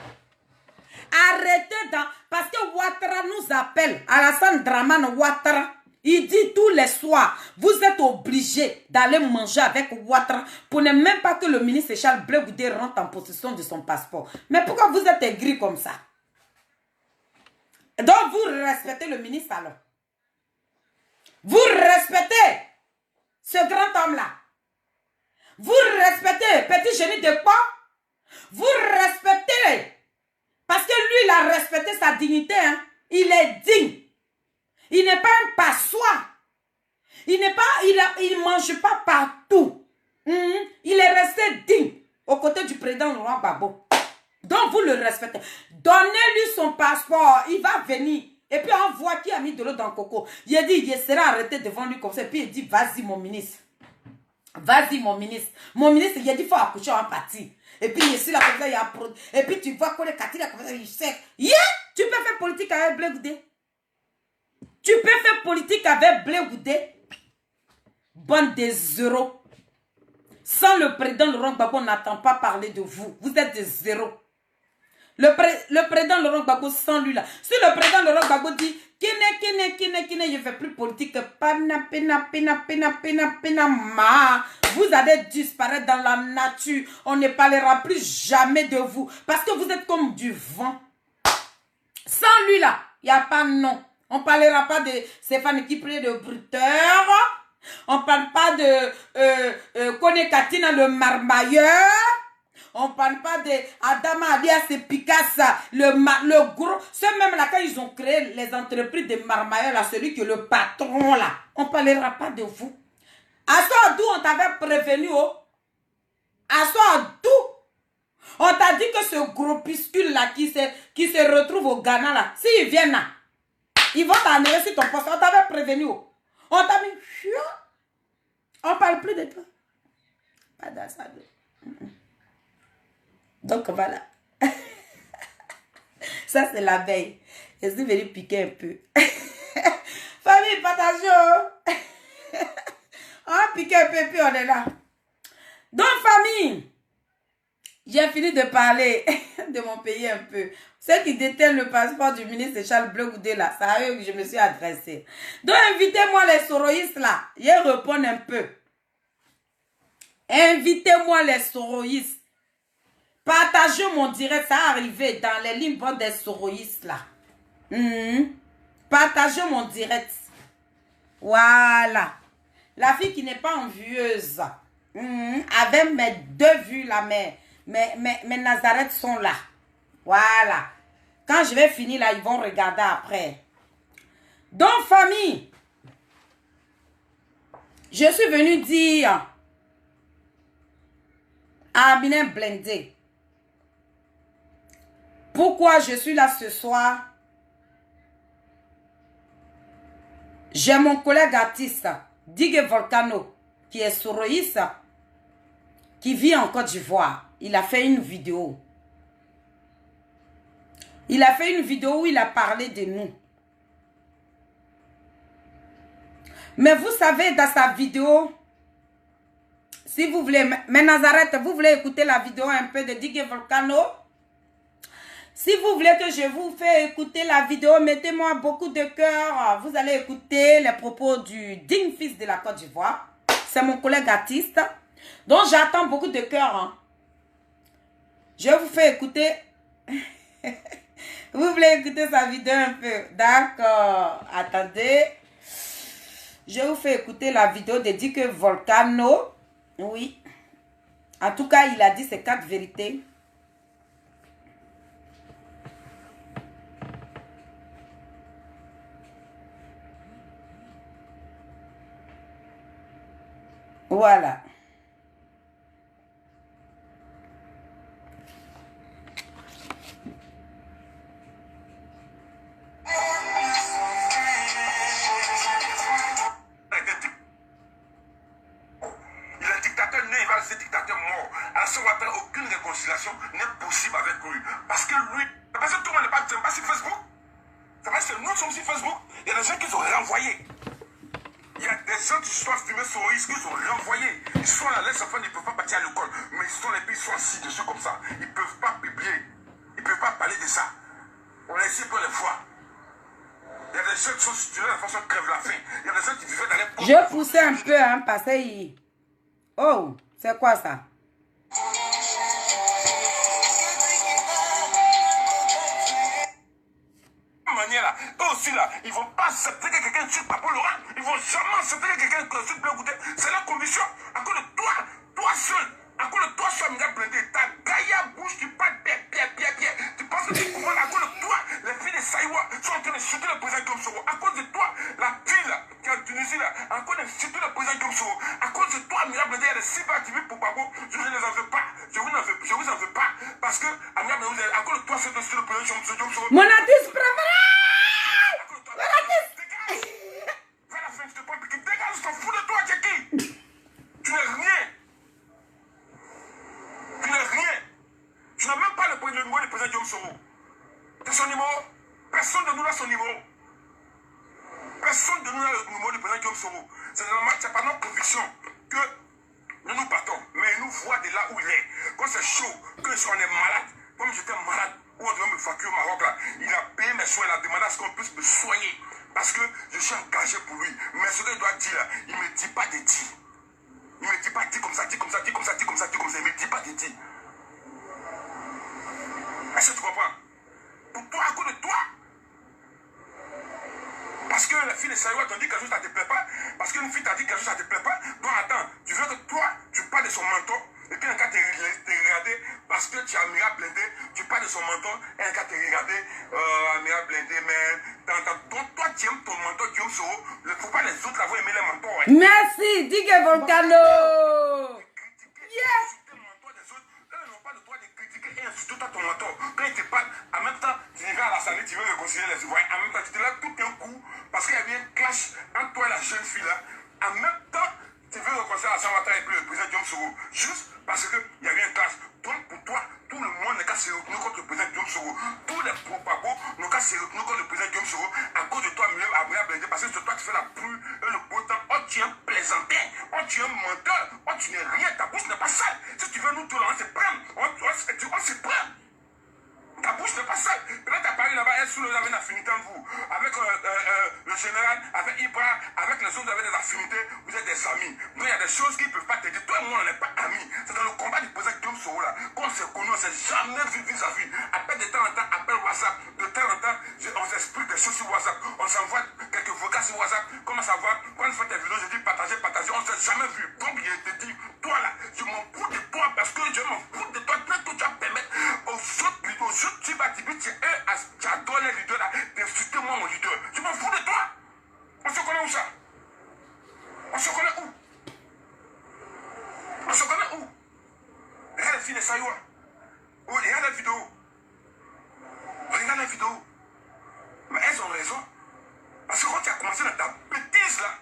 arrêtez parce que Ouattara nous appelle, Alassane Dramane Ouattara, Il dit tous les soirs, vous êtes obligés d'aller manger avec Ouattara pour ne même pas que le ministre Charles Blé Goudé rentre en possession de son passeport. Mais pourquoi vous êtes aigri comme ça? Donc vous respectez le ministre alors. Vous respectez ce grand homme-là. Vous respectez petit génie de quoi? Vous respectez. Parce que lui, il a respecté sa dignité. Hein? Il est digne. Il n'est pas un passoire. Il ne mange pas partout. Il est resté digne aux côtés du président Laurent Gbagbo. Donc vous le respectez. Donnez-lui son passeport. Il va venir. Et puis on voit qui a mis de l'eau dans le coco. Il a dit, il sera arrêté devant lui comme ça. Et puis il dit, vas-y mon ministre. Vas-y mon ministre. Mon ministre, il a dit, il faut accoucher en partie. Et puis ici, là, comme ça, il y a... Et puis tu vois qu'on est Cathy, là, comme ça, il sait. Yeah! Tu peux faire politique avec Blé Goudé. Tu peux faire politique avec Blé Goudé. Bande des zéros. Sans le président Laurent Gbagbo, on n'entend pas parler de vous. Vous êtes des zéros. Le président Laurent Gbagbo, sans lui là. Si le président Laurent Gbagbo dit Kine, je ne fais plus politique. Vous allez disparaître dans la nature. On ne parlera plus jamais de vous. Parce que vous êtes comme du vent. Sans lui là, il n'y a pas de nom. On ne parlera pas de Stéphane qui prie de bruteur. On ne parle pas de Kone Katina le marmailleur. On ne parle pas de Adama alias Picasso, le gros. Ceux même là, quand ils ont créé les entreprises de marmailleur, là, celui qui est le patron là, on ne parlera pas de vous. À ça, d'où on t'avait prévenu, oh. À ça, d'où on t'a dit que ce groupuscule là qui se retrouve au Ghana là, s'ils viennent là, ils vont t'enlever sur ton poste. On t'avait prévenu, oh. On t'a mis, on ne parle plus de toi. Pas d'assade. Donc voilà. Ça c'est la veille. Je suis venue piquer un peu. Famille, partagez. On va piquer un peu puis on est là. Donc famille, j'ai fini de parler de mon pays un peu. Ceux qui détiennent le passeport du ministre Charles Blé Goudé là, c'est à eux que je me suis adressée. Donc invitez-moi les soroïstes là. Je réponds un peu. Invitez-moi les soroïstes. Partagez mon direct, ça a arrivé dans les lignes des soroïstes là. Partagez mon direct. Voilà. La fille qui n'est pas envieuse. Avec mes 2 vues là, mes Nazareth sont là. Voilà. Quand je vais finir là, ils vont regarder après. Donc famille, je suis venue dire à Amina Blindé pourquoi je suis là ce soir. J'ai mon collègue artiste, Digue Volcano, qui est soroïste, qui vit en Côte d'Ivoire. Il a fait une vidéo. Il a fait une vidéo où il a parlé de nous. Mais vous savez, dans sa vidéo, si vous voulez, mais Nazareth, vous voulez écouter la vidéo un peu de Digue Volcano? Si vous voulez que je vous fasse écouter la vidéo, mettez-moi beaucoup de cœur. Vous allez écouter les propos du digne fils de la Côte d'Ivoire. C'est mon collègue artiste. Donc j'attends beaucoup de cœur. Hein. Je vous fais écouter. Vous voulez écouter sa vidéo un peu? D'accord. Attendez. Je vous fais écouter la vidéo de Digue Volcano. Oui. En tout cas, il a dit ses 4 vérités. Voilà. Le dictateur né, il va rester dictateur mort. Alors ce Ouattara, aucune réconciliation n'est possible avec lui. Parce que lui, parce que tout le monde n'est pas sur Facebook. C'est parce que nous sommes sur Facebook. Il y a des gens qui sont renvoyés. Il y a des gens qui sont filmés sur Oïs, qui sont renvoyés. Ils sont là, les enfants ne peuvent pas partir à l'école. Mais ils sont les pays, ils sont assis dessus comme ça. Ils ne peuvent pas publier. Ils ne peuvent pas parler de ça. On a essayé pour les fois. Il y a des gens qui sont situés de la façon crève la faim. Il y a Je poussais un peu, hein, parce que... Oh, c'est quoi ça? Manière là, eux aussi là, ils vont pas accepter que quelqu'un tue Papa Laurent. Ils vont jamais accepter que quelqu'un tue Bleu Goudé. C'est la condition. À cause de toi seul, à cause de toi seul, Miguel Blindé, ta gaïa bouche, tu parles pierre. Tu penses que tu comprends, à cause de toi, les filles de Saïwa sont en train de chuter le président Guillaume Soro. À cause de toi, la fille là, qui est en Tunisie là, en train de chuter le président Guillaume Soro. À cause de toi, Miguel Blindé, il y a des cyberactivistes pour Babo. Je ne les en veux pas. Je vous en veux pas. Parce que, à cause de toi, c'est le président Guillaume Soro. Mon artiste préféré! Dégage, t'en fous de toi, Tcheki. Tu n'es rien. Tu n'as même pas le numéro du président Guillaume Soro. C'est son numéro. Personne de nous n'a son numéro. Personne de nous n'a le numéro du président Guillaume Soro. C'est pas notre conviction que nous partons. Mais il nous voit de là où il est. Quand c'est chaud, quand on est malade, comme j'étais malade, où on devait me évacuer au Maroc, là, il a payé mes soins, il a demandé à ce qu'on puisse me soigner. Parce que je suis engagé pour lui. Mais ce qu'il doit dire là, il ne me dit pas de dire. Il ne me dit pas de dire comme ça, il ne me dit pas de dire. Est-ce que tu comprends? Pour toi, à cause de toi. Parce que la fille de Saïwa t'a dit quelque chose, ça ne te plaît pas. Parce qu'une fille t'a dit quelque chose, ça ne te plaît pas. Donc attends, tu veux que toi, tu parles de son menton. Et puis un cas t'es regardé parce que tu as Amira Blindé, tu parles de son menton, et un cas t'es regardé, Amira Blindé, mais donc toi tu aimes ton menton, Guillaume Soro, il ne faut pas les autres avoir aimé les mentons. Ouais. Merci, Digue Volcano. Yes! Eux n'ont pas le droit de critiquer et insulter ton menton. Quand ils te parlent, en même temps, tu regardes à la salle, tu veux réconcilier les ouvriers, en même temps, tu te lèves tout un coup, parce qu'il y avait un clash entre toi et la jeune fille là, en même temps, tu veux réconcilier la Saint-Martin et puis le président Guillaume Soro, juste parce qu'il y avait un clash. Donc pour toi, tout le monde n'est qu'à se retenir contre le président Guillaume Soro. Tous les propagos n'ont qu'à se retenir contre le président Guillaume Soro à cause de toi, mieux à Blindé, parce que c'est toi qui fais la pluie et le beau temps. Oh, tu es un plaisantin, oh, tu es un menteur, oh, tu n'es rien, ta bouche n'est pas sale. Si tu veux nous tolérer, on se prend, on se prend. Ta bouche n'est pas sale. Peut-être à Paris là-bas, elle sous le avez une affinité en vous. Avec le général, avec Ibra, avec les autres, vous avez des affinités, vous êtes des amis. Donc il y a des choses qui ne peuvent pas te dire. Toi et moi, on n'est pas amis. C'est dans le combat du président Guillaume Soro là. Quand on s'est connus, on ne s'est jamais vu vis-à-vis. Appelle de temps en temps, appelle WhatsApp. De temps en temps, on s'explique des choses sur WhatsApp. On s'envoie quelques vocats sur WhatsApp. Comment ça va? Quand on fait des vidéos, je dis partager. On ne s'est jamais vu. Donc je te dis, toi là, je m'en fous de toi parce que je m'en fous de toi. Peut-être que tu vas permettre aux autres tu vas te dire, tu as donné le leader là, d'insulter moi mon leader. Je m'en fous de toi. On se connaît où ça? On se connaît où? On se connaît où? Regarde les filles de Saïwa. Oh, regarde la vidéo. Regarde la vidéo. Mais elles ont raison. Parce que quand tu as commencé dans ta bêtise là,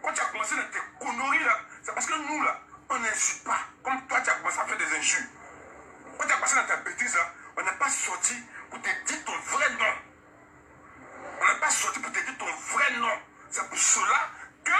quand tu as commencé dans tes conneries là, c'est parce que nous là, on n'insulte pas. Comme toi, tu as commencé à faire des injures. Quand tu as commencé dans ta bêtise là, on n'est pas sorti pour te dire ton vrai nom. On n'est pas sorti pour te dire ton vrai nom. C'est pour cela que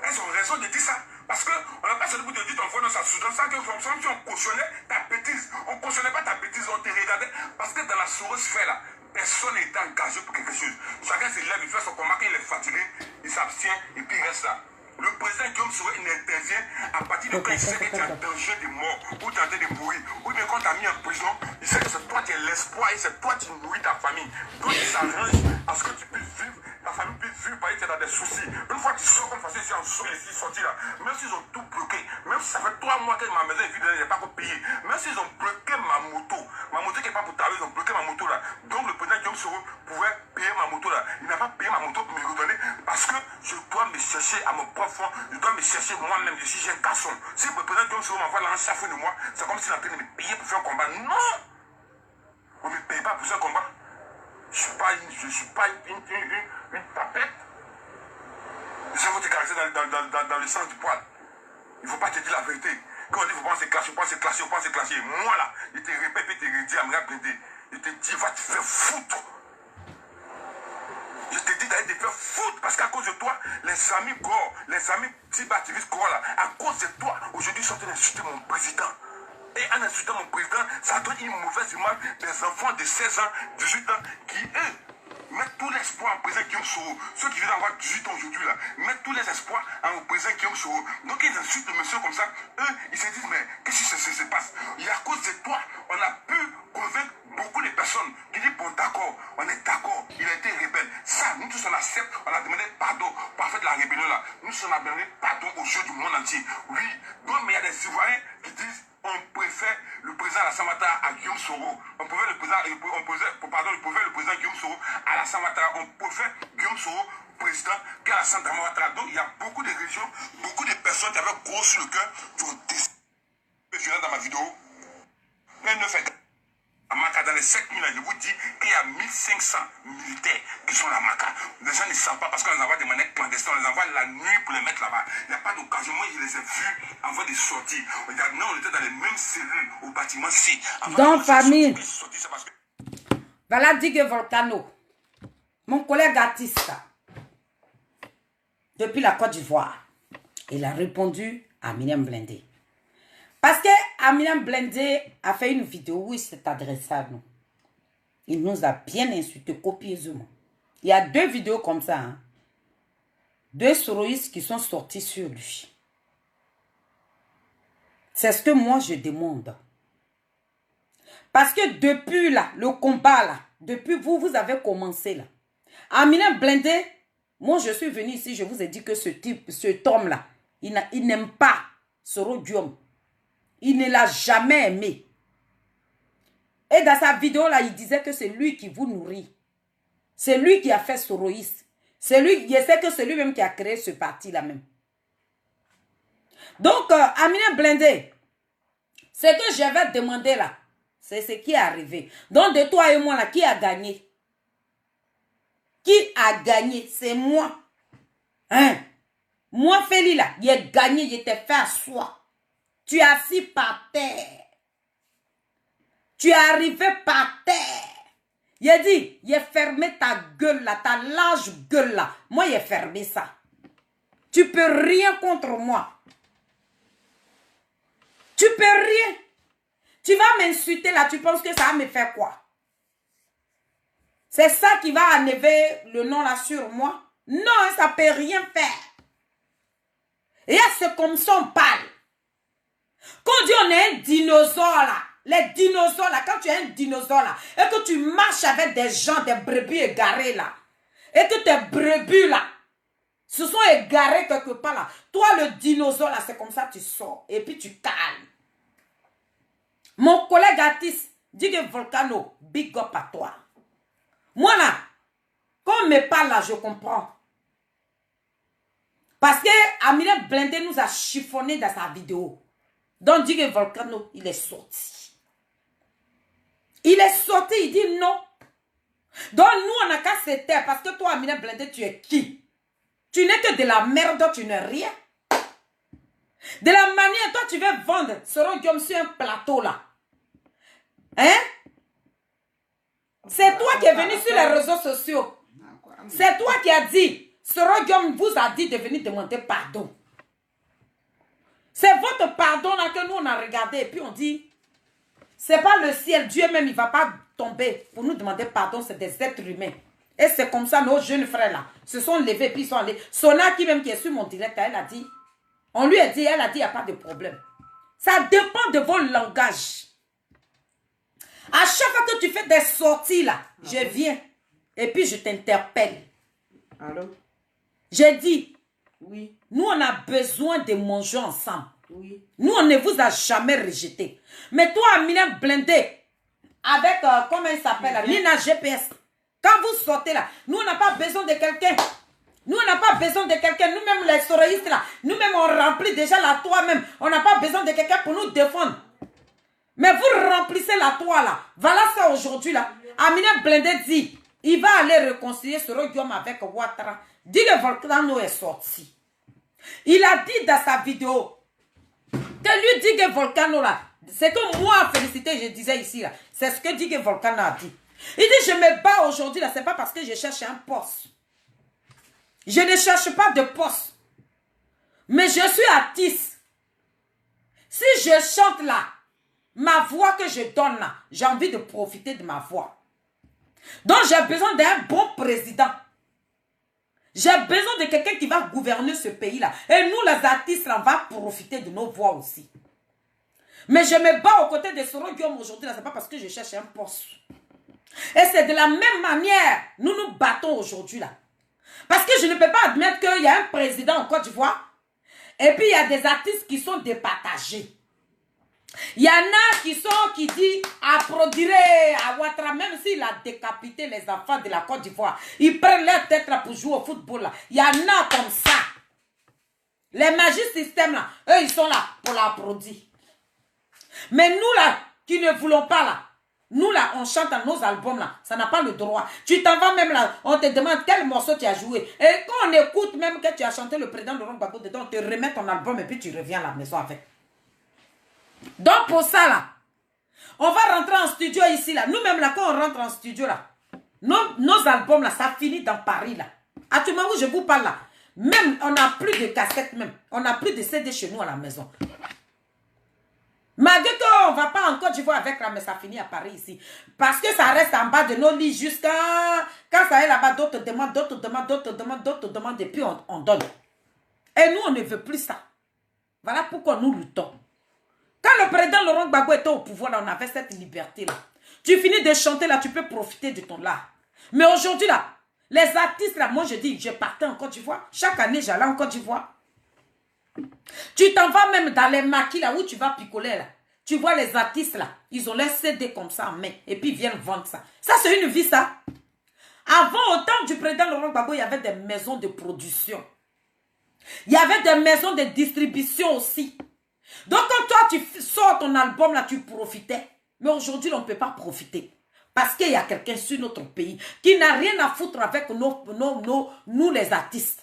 elles ont raison de dire ça. Parce qu'on n'a pas sorti pour te dire ton vrai nom. Ça sous-entend ça que si on cautionnait ta bêtise. On ne cautionnait pas ta bêtise, on te regardait. Parce que dans la sorosphère là, personne n'est engagé pour quelque chose. Chacun se lève, il fait son combat, quand il est fatigué, il s'abstient et puis il reste là. Le président Guillaume Soro intervient à partir de quand il sait que tu es en danger de mort, ou tu es en train de mourir, ou bien quand tu as mis en prison, il sait que c'est toi qui es l'espoir et c'est toi qui nourris ta famille. Donc il s'arrange à ce que tu puisses vivre, ta famille puisse vivre parce que tu es dans des soucis. Une fois que tu sors comme facile, c'est en sous ici, sorti là, même s'ils ont tout bloqué, même si ça fait 3 mois que ma maison est vide, je n'ai pas encore payé, même s'ils ont bloqué ma moto qui n'est pas pour ta vie, ils ont bloqué ma moto là. Donc le président Guillaume Soro pouvait payer ma moto là. Il n'a pas payé ma moto pour me redonner parce que je dois me chercher à mon propre fond, je dois me chercher moi-même. Je suis un garçon. Si le président Guillaume Soro m'envoie là en chafouin de moi, c'est comme s'il est en train de me payer pour faire un combat. Non! On ne me paye pas pour faire un combat. Je ne suis pas une tapette. Le cerveau te caractère dans le sens du poil. Il ne faut pas te dire la vérité. Quand on dit qu'il faut pas se clasher, moi là, je te répète et te redis à me répéter. Je te dis, va te faire foutre. Je te dis d'aller te faire foutre parce qu'à cause de toi, les amis corps, les amis cyberactivistes corps là, à cause de toi, aujourd'hui ils sont en train d'insulter mon président. Et en insultant mon président, ça donne une mauvaise image des enfants de 16 ans, 18 ans qui, eux, mettent tout l'espoir en président Guillaume Soro. Ceux qui viennent avoir 18 ans aujourd'hui, là, mettent tous les espoirs en président Guillaume Soro. Donc ils insultent le monsieur comme ça. Eux, ils se disent, mais qu'est-ce qui se passe? Et à cause de toi, on a pu convaincre beaucoup de personnes qui disent, bon d'accord, on est d'accord, il a été rebelle. Ça, nous tous on accepte, on a demandé pardon pour faire de la rébellion là. Nous on a demandé pardon aux yeux du monde entier. Oui, donc mais il y a des citoyens qui disent, on préfère le président Alassane Ouattara à Guillaume Soro. On préfère le président Guillaume Soro à Alassane Ouattara. On préfère Guillaume Soro président qu'Alassane Ouattara. Donc il y a beaucoup de régions, beaucoup de personnes qui avaient gros sur le cœur qui ont décidé. Je suis là dans ma vidéo. Elle ne fait à Maka, dans les 7000 ans, je vous dis qu'il y a 1500 militaires qui sont à la Maka. Les gens ne savent pas parce qu'on les envoie de manière clandestine, on les envoie la nuit pour les mettre là-bas. Il n'y a pas d'occasion. Moi, je les ai vus avant de sortir. Non, on était dans les mêmes cellules au bâtiment C. Dans famille. Voilà, Digue Volcano. Mon collègue artiste, depuis la Côte d'Ivoire, il a répondu à Miriam Blindé. Parce que Amina Blindé a fait une vidéo où il s'est adressé à nous. Il nous a bien insulté copieusement. Il y a 2 vidéos comme ça. Hein. 2 soroïstes qui sont sortis sur lui. C'est ce que moi je demande. Parce que depuis là, le combat là, depuis vous avez commencé là. Amina Blindé, moi je suis venu ici, je vous ai dit que cet homme là, il n'aime pas Soro Guillaume. Il ne l'a jamais aimé. Et dans sa vidéo là, il disait que c'est lui qui vous nourrit. C'est lui qui a fait Soroïs. C'est lui, je sais que c'est lui-même qui a créé ce parti là même. Donc, Amina Blindé, ce que j'avais demandé là, c'est ce qui est arrivé. Donc, de toi et moi là, qui a gagné? Qui a gagné? C'est moi. Hein? Moi, Feli là, il a gagné, il t'ai fait asseoir. Tu es assis par terre. Tu es arrivé par terre. Il a dit, il a fermé ta gueule là, ta large gueule là. Moi, il a fermé ça. Tu peux rien contre moi. Tu peux rien. Tu vas m'insulter là, tu penses que ça va me faire quoi? C'est ça qui va enlever le nom là sur moi? Non, ça ne peut rien faire. Et c'est comme ça on parle. Quand on dit on est un dinosaure là, les dinosaures là, quand tu es un dinosaure là, et que tu marches avec des gens, des brebis égarés là, et que tes brebis là, se sont égarés quelque part là, toi le dinosaure là, c'est comme ça tu sors, et puis tu calmes. Mon collègue artiste, Digue Volcano, big up à toi. Moi là, quand on me parle là, je comprends. Parce que Amina Blindé nous a chiffonné dans sa vidéo. Donc, Digue Volcano, il est sorti. Il est sorti, il dit non. Donc, nous, on n'a qu'à se taire parce que toi, Amina Blindé, tu es qui? Tu n'es que de la merde, tu n'es rien. De la manière, toi, tu veux vendre Soro Guillaume sur un plateau là. Hein? C'est toi qui es venu sur les réseaux sociaux. C'est toi qui as dit, Soro Guillaume vous a dit de venir demander pardon. C'est votre pardon là que nous on a regardé et puis on dit, c'est pas le ciel, Dieu même il va pas tomber pour nous demander pardon, c'est des êtres humains. Et c'est comme ça nos jeunes frères là se sont levés puis ils sont allés. Sona qui même qui est sur mon direct, elle a dit, on lui a dit, elle a dit il n'y a pas de problème. Ça dépend de vos langages. À chaque fois que tu fais des sorties là, je viens et puis je t'interpelle. Allô? J'ai dit, Oui. nous on a besoin de manger ensemble. Oui. Nous on ne vous a jamais rejeté. Mais toi, Amina Blindé, avec, comment il s'appelle là, Nina GPS, quand vous sortez là, nous on n'a pas besoin de quelqu'un. Nous on n'a pas besoin de quelqu'un. Nous-mêmes les soroïstes là, nous-mêmes on remplit déjà la toit même. On n'a pas besoin de quelqu'un pour nous défendre. Mais vous remplissez la toile là. Voilà ça aujourd'hui là. Amina Blindé dit, il va aller réconcilier Soro Guillaume avec Ouattara. Digue Volcano est sorti. Il a dit dans sa vidéo que lui Digue Volcano là, c'est que moi félicité, je disais ici là. C'est ce que Digue Volcano a dit. Il dit, je me bats aujourd'hui là, c'est pas parce que je cherche un poste. Je ne cherche pas de poste. Mais je suis artiste. Si je chante là, ma voix que je donne là, j'ai envie de profiter de ma voix. Donc j'ai besoin d'un bon président. J'ai besoin de quelqu'un qui va gouverner ce pays-là. Et nous, les artistes, on va profiter de nos voix aussi. Mais je me bats aux côtés de Soro Guillaume aujourd'hui, ce n'est pas parce que je cherche un poste. Et c'est de la même manière, nous nous battons aujourd'hui là. Parce que je ne peux pas admettre qu'il y a un président en Côte d'Ivoire, et puis il y a des artistes qui sont départagés. Il y en a qui disent applaudirez à Ouattara, même s'il a décapité les enfants de la Côte d'Ivoire. Ils prennent leur tête là pour jouer au football là. Il y en a comme ça. Les magies systèmes là, eux ils sont là pour l'applaudir. Mais nous là, qui ne voulons pas là, nous là, on chante dans nos albums là, ça n'a pas le droit. Tu t'en vas même là, on te demande quel morceau tu as joué. Et quand on écoute même que tu as chanté le président Laurent Gbagbo dedans, on te remet ton album et puis tu reviens à la maison avec. Donc pour ça là, on va rentrer en studio ici là. Nous-mêmes là, quand on rentre en studio là, nos albums là, ça finit dans Paris là. Actuellement où je vous parle là, même on n'a plus de cassettes même. On n'a plus de CD chez nous à la maison. Malgré qu'on ne va pas en Côte d'Ivoire avec là, mais ça finit à Paris ici. Parce que ça reste en bas de nos lits jusqu'à... Quand ça est là-bas, d'autres demandent, d'autres demandent, d'autres demandent, d'autres demandent, et puis on donne. Et nous, on ne veut plus ça. Voilà pourquoi nous luttons. Quand le président Laurent Gbagbo était au pouvoir, là, on avait cette liberté-là. Tu finis de chanter, là, tu peux profiter de ton art. Mais aujourd'hui, là, les artistes, là, moi, je dis, je partais en Côte d'Ivoire. Chaque année, j'allais en Côte d'Ivoire. Tu t'en vas même dans les maquis là où tu vas picoler là. Tu vois les artistes là, ils ont les CD comme ça en main et puis ils viennent vendre ça. Ça c'est une vie ça. Avant, au temps du président Laurent Gbagbo, il y avait des maisons de production. Il y avait des maisons de distribution aussi. Donc quand toi tu sors ton album là, tu profitais. Mais aujourd'hui, on ne peut pas profiter. Parce qu'il y a quelqu'un sur notre pays qui n'a rien à foutre avec nous les artistes.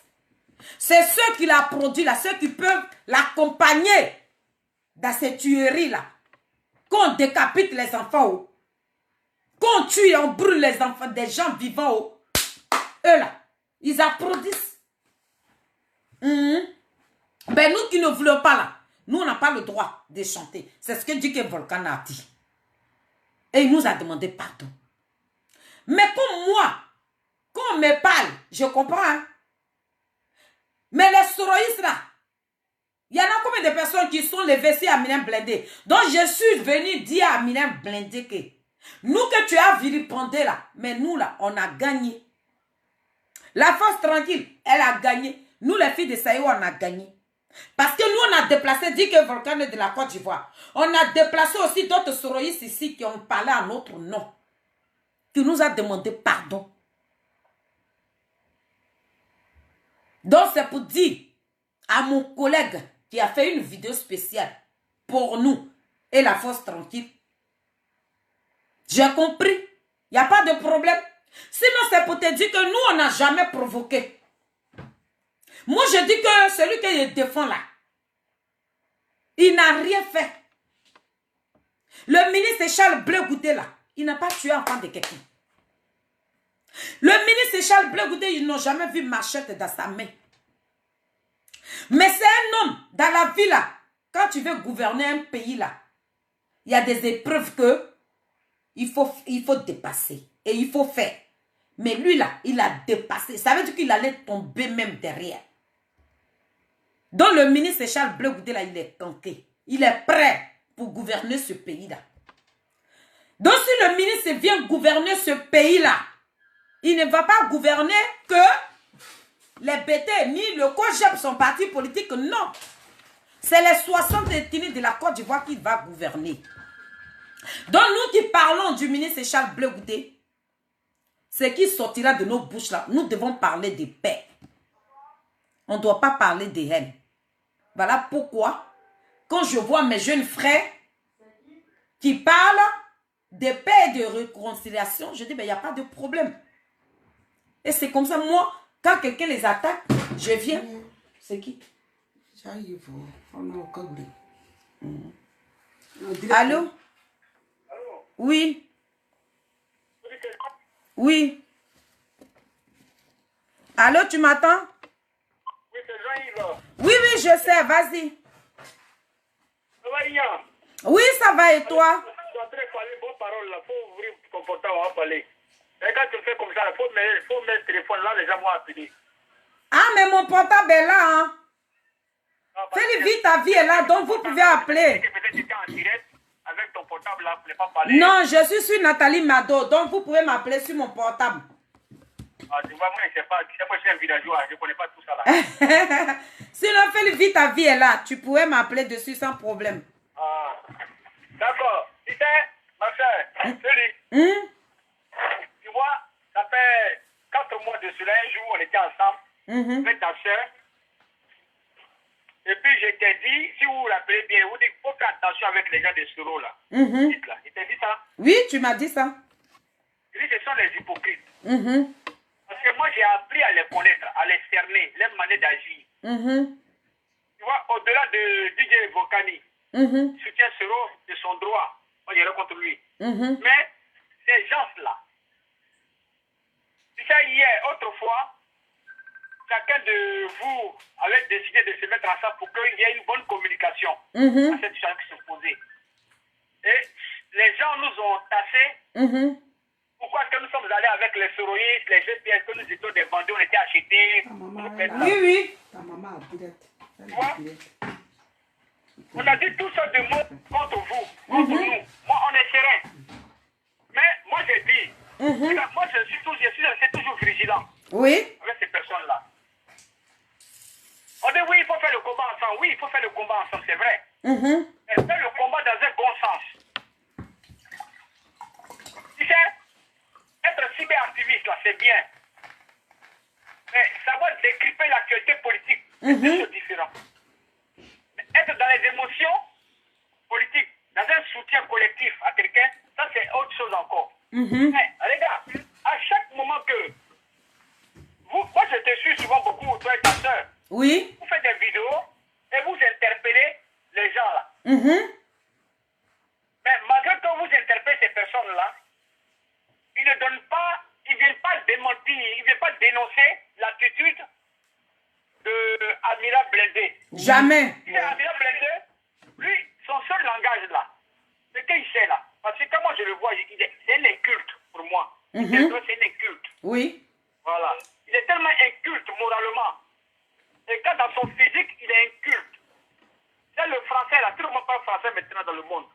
C'est ceux qui l'a produit là, ceux qui peuvent l'accompagner dans ces tueries-là. Qu'on décapite les enfants, oh. Qu'on tue et on brûle les enfants des gens vivants, oh. Eux là, ils applaudissent. Ben nous qui ne voulons pas là, nous on n'a pas le droit de chanter. C'est ce que dit que Volcan a dit. Et il nous a demandé pardon. Mais comme moi, quand on me parle, je comprends, hein. Mais les soroïstes là, il y en a combien de personnes qui sont levées sur Aminem Blindé. Donc je suis venu dire à Aminem Blindé que nous que tu as vilipendé là, mais nous là, on a gagné. La force tranquille, elle a gagné. Nous les filles de Saïo, on a gagné. Parce que nous on a déplacé, dit que Volcan est de la Côte d'Ivoire. On a déplacé aussi d'autres soroïstes ici qui ont parlé à notre nom. Qui nous a demandé pardon. Donc c'est pour dire à mon collègue qui a fait une vidéo spéciale pour nous et la force tranquille. J'ai compris. Il n'y a pas de problème. Sinon c'est pour te dire que nous on n'a jamais provoqué. Moi je dis que celui qui le défend là, il n'a rien fait. Le ministre Charles Blé Goudé là, il n'a pas tué enfant de quelqu'un. Le ministre Charles Blé Goudé, ils n'ont jamais vu machette dans sa main. Mais c'est un homme, dans la vie là, quand tu veux gouverner un pays là, il y a des épreuves que il faut dépasser. Et il faut faire. Mais lui là, il a dépassé. Ça veut dire qu'il allait tomber même derrière. Donc le ministre Charles Blé Goudé là, il est canqué. Il est prêt pour gouverner ce pays là. Donc si le ministre vient gouverner ce pays là, il ne va pas gouverner que les BT, ni le COJEP, son parti politique, non. C'est les 60 ethnies de la Côte d'Ivoire qui va gouverner. Donc nous qui parlons du ministre Charles Blé Goudé, ce qui sortira de nos bouches là, nous devons parler de paix. On ne doit pas parler de haine. Voilà pourquoi, quand je vois mes jeunes frères qui parlent de paix et de réconciliation, je dis, ben il n'y a pas de problème. Et c'est comme ça, moi, quand quelqu'un les attaque, je viens. C'est qui? J'arrive. On a au câble. Allô? Oui. Oui. Allô, tu m'entends? Oui, c'est Jean-Yves. Oui, oui, je sais, vas-y. Ça va, Ignan? Oui, ça va et toi? Je suis en train de parler bonne parole là. Il faut ouvrir ton portable, on va parler. Et quand tu fais comme ça, il faut mettre le téléphone là, les gens vont appeler. Ah, mais mon portable est là, hein. Ah, Fais vite, ta vie est là, donc vous pouvez appeler. Peut-être tu étais en direct avec ton portable là, vous ne pouvez pas parler. Non, je suis sur Nathalie Mado, donc vous pouvez m'appeler sur mon portable. Ah, tu vois, moi, je ne sais pas. Tu sais, moi, je suis un villageois, je ne connais pas tout ça là. Sinon, fais vite, ta vie est là. Tu pourrais m'appeler dessus sans problème. Ah, d'accord. Tu sais, ma soeur, Félix, tu vois, ça fait 4 mois de cela, un jour, on était ensemble avec ta soeur. Et puis, je t'ai dit, si vous vous rappelez bien, vous dites qu'il faut faire attention avec les gens de Soro là. Dites là. Je t'ai dit ça. Oui, tu m'as dit ça. Je dis, ce sont les hypocrites. Parce que moi, j'ai appris à les connaître, à les cerner, leur manière d'agir. Tu vois, au-delà de DJ Vokani, soutien Soro de son droit. Moi, j'irai contre lui. Mais ces gens-là, tu sais, hier, autrefois, chacun de vous avait décidé de se mettre ensemble pour qu'il y ait une bonne communication à cette situation qui se posait. Et les gens nous ont tassés. Pourquoi est-ce que nous sommes allés avec les soroïstes, les GPS, que nous étions des bandits, on était achetés. Oui, oui. Ta maman a direct. Tu vois? On a dit tout ça de mots contre vous, contre nous. Moi, on est serein. Mais moi, j'ai dit, moi, je suis toujours vigilant Oui. avec ces personnes-là. On dit oui, il faut faire le combat ensemble. Oui, il faut faire le combat ensemble, c'est vrai. Mais faire le combat dans un bon sens. Tu sais, être cyberactiviste, là, c'est bien. Mais savoir décrypter l'actualité politique, c'est deux choses différentes. Mais être dans les émotions politiques, dans un soutien collectif à quelqu'un, ça, c'est autre chose encore. Mais, les gars, à chaque moment que moi, je te suis souvent beaucoup, toi et ta soeur. Oui. Vous faites des vidéos et vous interpellez les gens là. Mais malgré que vous interpellez ces personnes-là, ils ne donnent pas, ils ne viennent pas démentir, ils ne viennent pas dénoncer l'attitude de Amira Blindé. Jamais. Amira Blindé, lui, son seul langage là, c'est qu'il sait là. Parce que quand moi je le vois, c'est un inculte pour moi. C'est un inculte. Oui. Voilà. Il est tellement inculte moralement. Et quand dans son physique, il est inculte. C'est le français, là, tout le monde parle français maintenant dans le monde.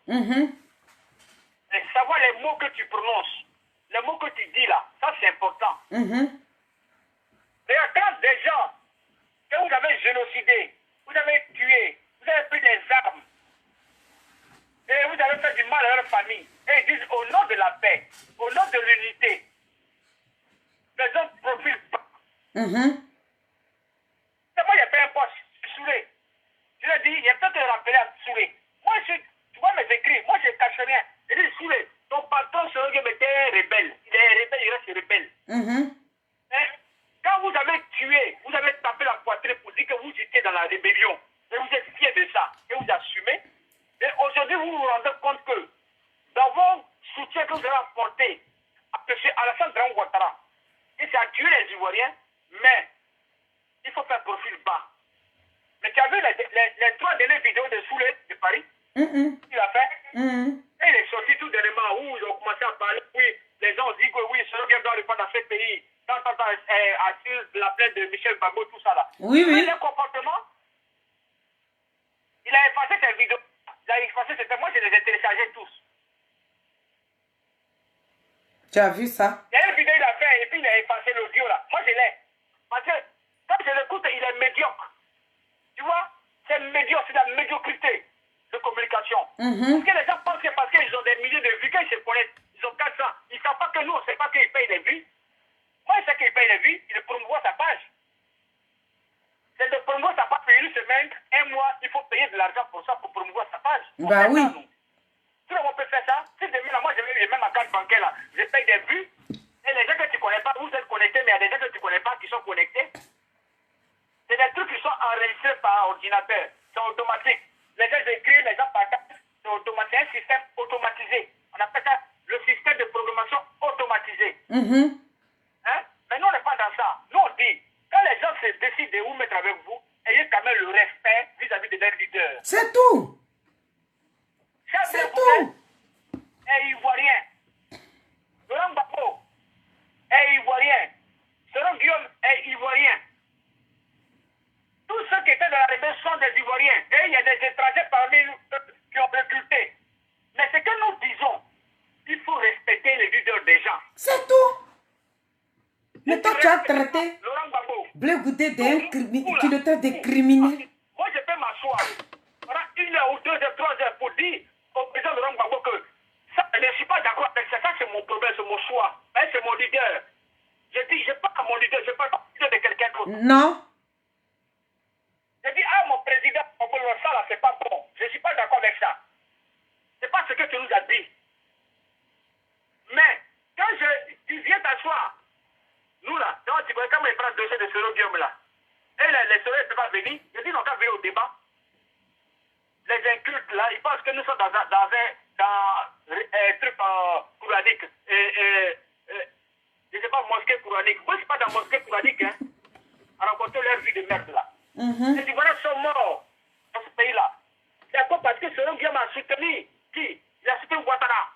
Et savoir les mots que tu prononces, les mots que tu dis là, ça c'est important. Et quand des gens que vous avez génocidé, vous avez tué, vous avez pris des armes, et vous avez fait du mal à leur famille, et ils disent au nom de la paix, au nom de l'unité, les gens profitent pas. Moi, j'ai fait un poste, je suis saoulé. Je lui ai dit, il y a peut-être un rappeler à saoulé. Moi, tu vois mes écrits, moi, je ne cache rien. Je dis, saoulé, ton patron serait rebelle. Il est rebelle, il reste rebelle. Mais quand vous avez tué, vous avez tapé la poitrine pour dire que vous étiez dans la rébellion, et vous êtes fiers de ça, et vous assumez, et aujourd'hui, vous vous rendez compte que dans vos soutiens que vous avez apportés à M. Alassane Dramane Ouattara, il s'est tué les Ivoiriens, mais il faut faire profil bas. Mais tu as vu les 3 dernières vidéos de Soulé de Paris? Il a fait. Et il est sorti tout dernièrement où ils ont commencé à parler. Oui, les gens ont dit que oui, Soroguem doit répondre dans ce pays. Assise de la plainte de Michel Gbagbo, tout ça là. Oui, oui. Mais le comportement, il a effacé ces vidéos. Il a effacé ces vidéos. Moi, je les ai téléchargés tous. Tu as vu ça? Il y a une vidéo qu'il a fait et puis il a effacé l'audio là. Moi, je l'ai. Parce que quand je l'écoute, il est médiocre. Tu vois, c'est médiocre, c'est de la médiocrité de communication. Parce que les gens pensent que parce qu'ils ont des milliers de vues, qu'ils se connaissent, ils ont 400. Ils ne savent pas que nous, on ne sait pas qu'ils payent les vues. Moi, je sais qu'ils payent les vues, ils promouvoient sa page. C'est de promouvoir sa page, une semaine, un mois, il faut payer de l'argent pour ça, pour promouvoir sa page. Bah oui. Ça, tout le monde peut faire ça. Si demain, là, moi, je mets ma carte bancaire là, je paye des vues, et les gens que tu ne connais pas, vous êtes connectés, mais il y a des gens que tu ne connais pas qui sont connectés. C'est des trucs qui sont enregistrés par ordinateur. C'est automatique. Les gens écrivent, les gens partagent. C'est automatique. C'est un système automatisé. On appelle ça le système de programmation automatisé. Hein? Mais nous, on n'est pas dans ça. Nous, on dit, quand les gens se décident de vous mettre avec vous, ayez quand même le respect vis-à-vis de leurs leaders. C'est tout. Ça, C'est tout. Et Ivoirien. Laurent Gbagbo, Mais toi, tu as traité Laurent Gbagbo. Blé Goudé tu le traites de criminel. Moi, je peux m'asseoir pendant 1 heure ou 2 heures, 3 heures pour dire au président Laurent Gbagbo que ça, je ne suis pas d'accord avec ça. Ça, c'est mon problème, c'est mon choix. Mais c'est mon leader. Je dis, je parle à mon leader, je parle pas au leader de quelqu'un d'autre. Non. Je dis, ah, mon président, ça là, c'est pas bon. Je ne suis pas d'accord avec ça. C'est pas ce que tu nous as dit. Mais, quand tu viens t'asseoir, nous là, quand il prend le dossier de Soro Guillaume là, et les Soro ne peuvent pas venir, je dis, non, quand venir au débat, les incultes là, ils pensent que nous sommes dans un truc coranique. Je ne sais pas, mosquée coranique. Moi, je ne suis pas dans la mosquée coranique, hein, à rencontrer leur vie de merde là. Les Ivoiriens sont morts dans ce pays-là. D'accord, parce que Soro Guillaume a soutenu qui? Il a soutenu Ouattara.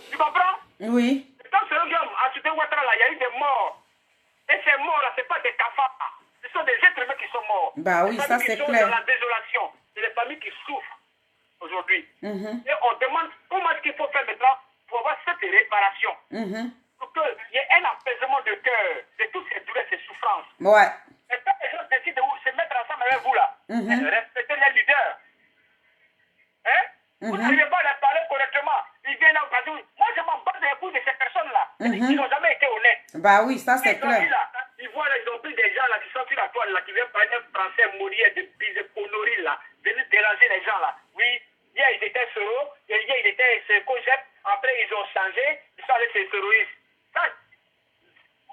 Tu comprends? Oui. Quand Soro Guillaume a soutenu Ouattara, là, il y a eu des morts. Et ces morts-là, ce n'est pas des cafards. Ce sont des êtres humains qui sont morts. Bah oui, ça c'est clair. Ils sont dans la désolation. C'est les familles qui souffrent aujourd'hui. Et on demande comment est-ce qu'il faut faire maintenant pour avoir cette réparation. Pour qu'il y ait un apaisement de cœur de toutes ces douleurs, ces souffrances. Ouais. Et quand les gens décident de se mettre ensemble avec vous là, respectez les leaders. Hein? Vous n'arrivez pas à leur parler correctement. Ils viennent en passer. Moi, je m'en bats des coups de ces personnes-là. Ils n'ont jamais été honnêtes. Bah oui, ça c'est clair. Ils voient, ils ont pris des gens là qui sont sur la toile là, qui viennent parler d'un français mourir de conneries là, venir déranger les gens là. Oui, hier ils étaient Soro, hier ils étaient Cogep, après ils ont changé, ils sont allés chez Soroïs.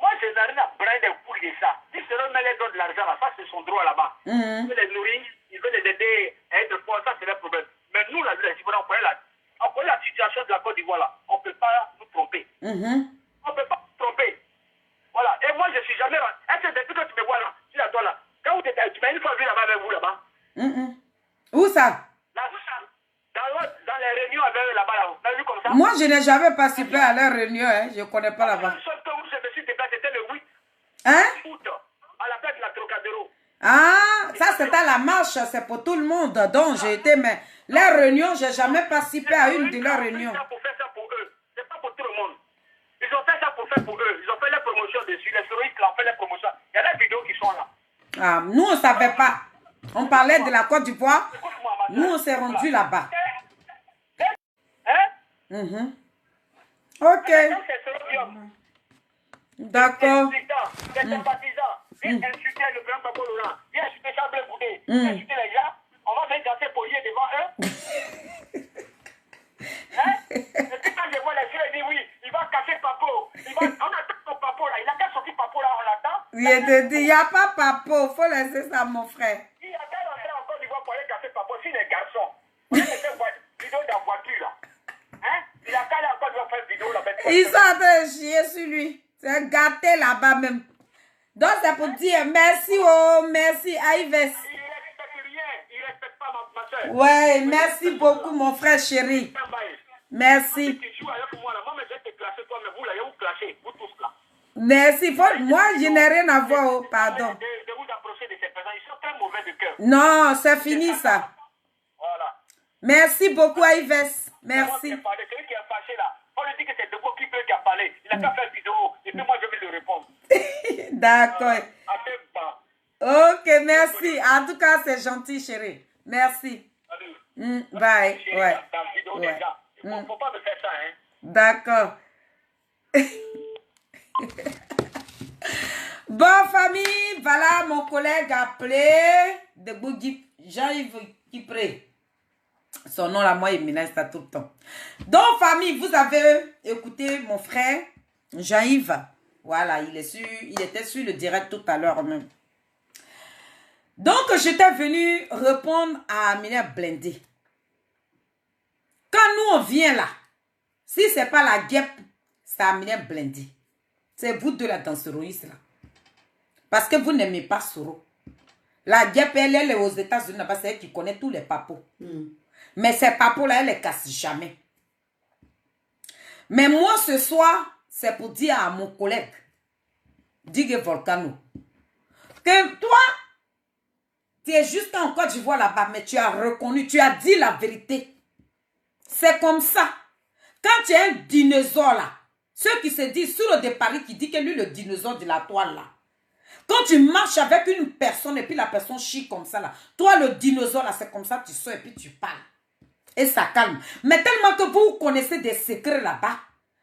Moi je n'ai rien à brailler des couilles de ça. Si Soro met les donne de l'argent là, ça c'est son droit là-bas. Il veut les nourrir, il veut les aider à être forts, ça c'est leur problème. Mais nous là, les Ivoiriens, on connaît la situation de la Côte d'Ivoire là, on ne peut pas nous tromper. On ne peut pas nous tromper. Voilà. Et moi, je ne suis jamais là. Est-ce que depuis que tu me vois là, tu la toi là, quand tu m'as une fois vu là-bas avec vous là-bas? Où ça? Dans les réunions avec eux là-bas, là, vous l'avez vu comme ça? Moi, je n'ai jamais participé à leur réunion, hein. Je ne connais pas là-bas. Sauf que où je me suis déplacé, c'était le 8 Hein? août, à la place de la Trocadéro. Ah, ça c'était la marche, c'est pour tout le monde. Donc j'ai été, mais les réunions, je n'ai jamais participé à une de leurs réunions. Ils ont fait ça pour faire ça pour eux. C'est pas pour tout le monde. Ils ont fait ça pour faire pour eux. Ils ont fait la promotion dessus. Les touristes là ont fait la promotion. Il y a des vidéos qui sont là. Ah, nous on ne savait pas. On parlait de la Côte d'Ivoire. Écoute-moi, ma soeur. Nous on s'est rendu là-bas. Hein? Ok. Donc, c'est Soro Guillaume. D'accord. Les sympathisants. Viens insulter le grand Gbagbo Laurent. Viens insulter Blé Goudé. Viens insulter les gens. On va venir danser pour lui devant eux. Hein? Et puis quand je vois les yeux, je dis oui, il va casser Papo. On attend son Papo là. Il a qu'à sortir Papo là, on l'attend. Il n'y a pas papo, il faut laisser ça à mon frère. Il a qu'à rentrer en Côte d'Ivoire pour aller casser Papo. Si les garçons, on a fait vidéo dans la voiture là. Hein? Il a qu'à aller en Côte d'Ivoire faire vidéo là. Ils sont en train de chier sur lui. C'est gâté là-bas même. Donc c'est pour dire merci, oh, merci à Ives. Il respecte rien. Il respecte pas ma soeur. Ouais, merci beaucoup mon frère chéri. Merci. Tu joues avec moi là. Moi, mais je vais te clasher toi, mais vous là, vous clashez. Vous tous là. Merci. Moi, je n'ai rien à voir. Oh, pardon. De vous approcher de ces personnes. Ils sont très mauvais de cœur. Non, c'est fini ça. Voilà. Merci beaucoup à Ives. Merci. Celui qui a fâché là, on lui dit que c'est Debo qui a parlé. Il a qu'à faire vidéo et puis moi je vais lui répondre. D'accord. Après, bah. Ok, merci. En tout cas, c'est gentil, chérie. Merci. Salut. Bye. Ouais. Dans la vidéo des gens. Il ne faut pas me faire ça, hein. D'accord. Bon, famille, voilà mon collègue appelé de Bougi, Jean-Yves Kipré. Son nom là, moi, il ménage ça tout le temps. Donc, famille, vous avez écouté mon frère Jean-Yves. Voilà, il était sur le direct tout à l'heure même. Donc, j'étais venu répondre à Amina Blindé. Quand nous, on vient là, si ce n'est pas la guêpe, c'est Amina Blindé. C'est vous deux là dans Soroïs là. Parce que vous n'aimez pas Soro. La guêpe, elle est aux États-Unis, parce que c'est elle qui connaît tous les papos. Mais ces papos-là, elle ne les casse jamais. Mais moi, ce soir, c'est pour dire à mon collègue, Digue Volcano, que toi, tu es juste en Côte d'Ivoire là-bas, mais tu as reconnu, tu as dit la vérité. C'est comme ça. Quand tu es un dinosaure là, Ceux qui se disent sur le départ, qui dit que lui, le dinosaure de la toile là. Quand tu marches avec une personne et puis la personne chie comme ça là. Toi, le dinosaure là, c'est comme ça, tu sors et puis tu parles. Et ça calme. Mais tellement que vous connaissez des secrets là-bas.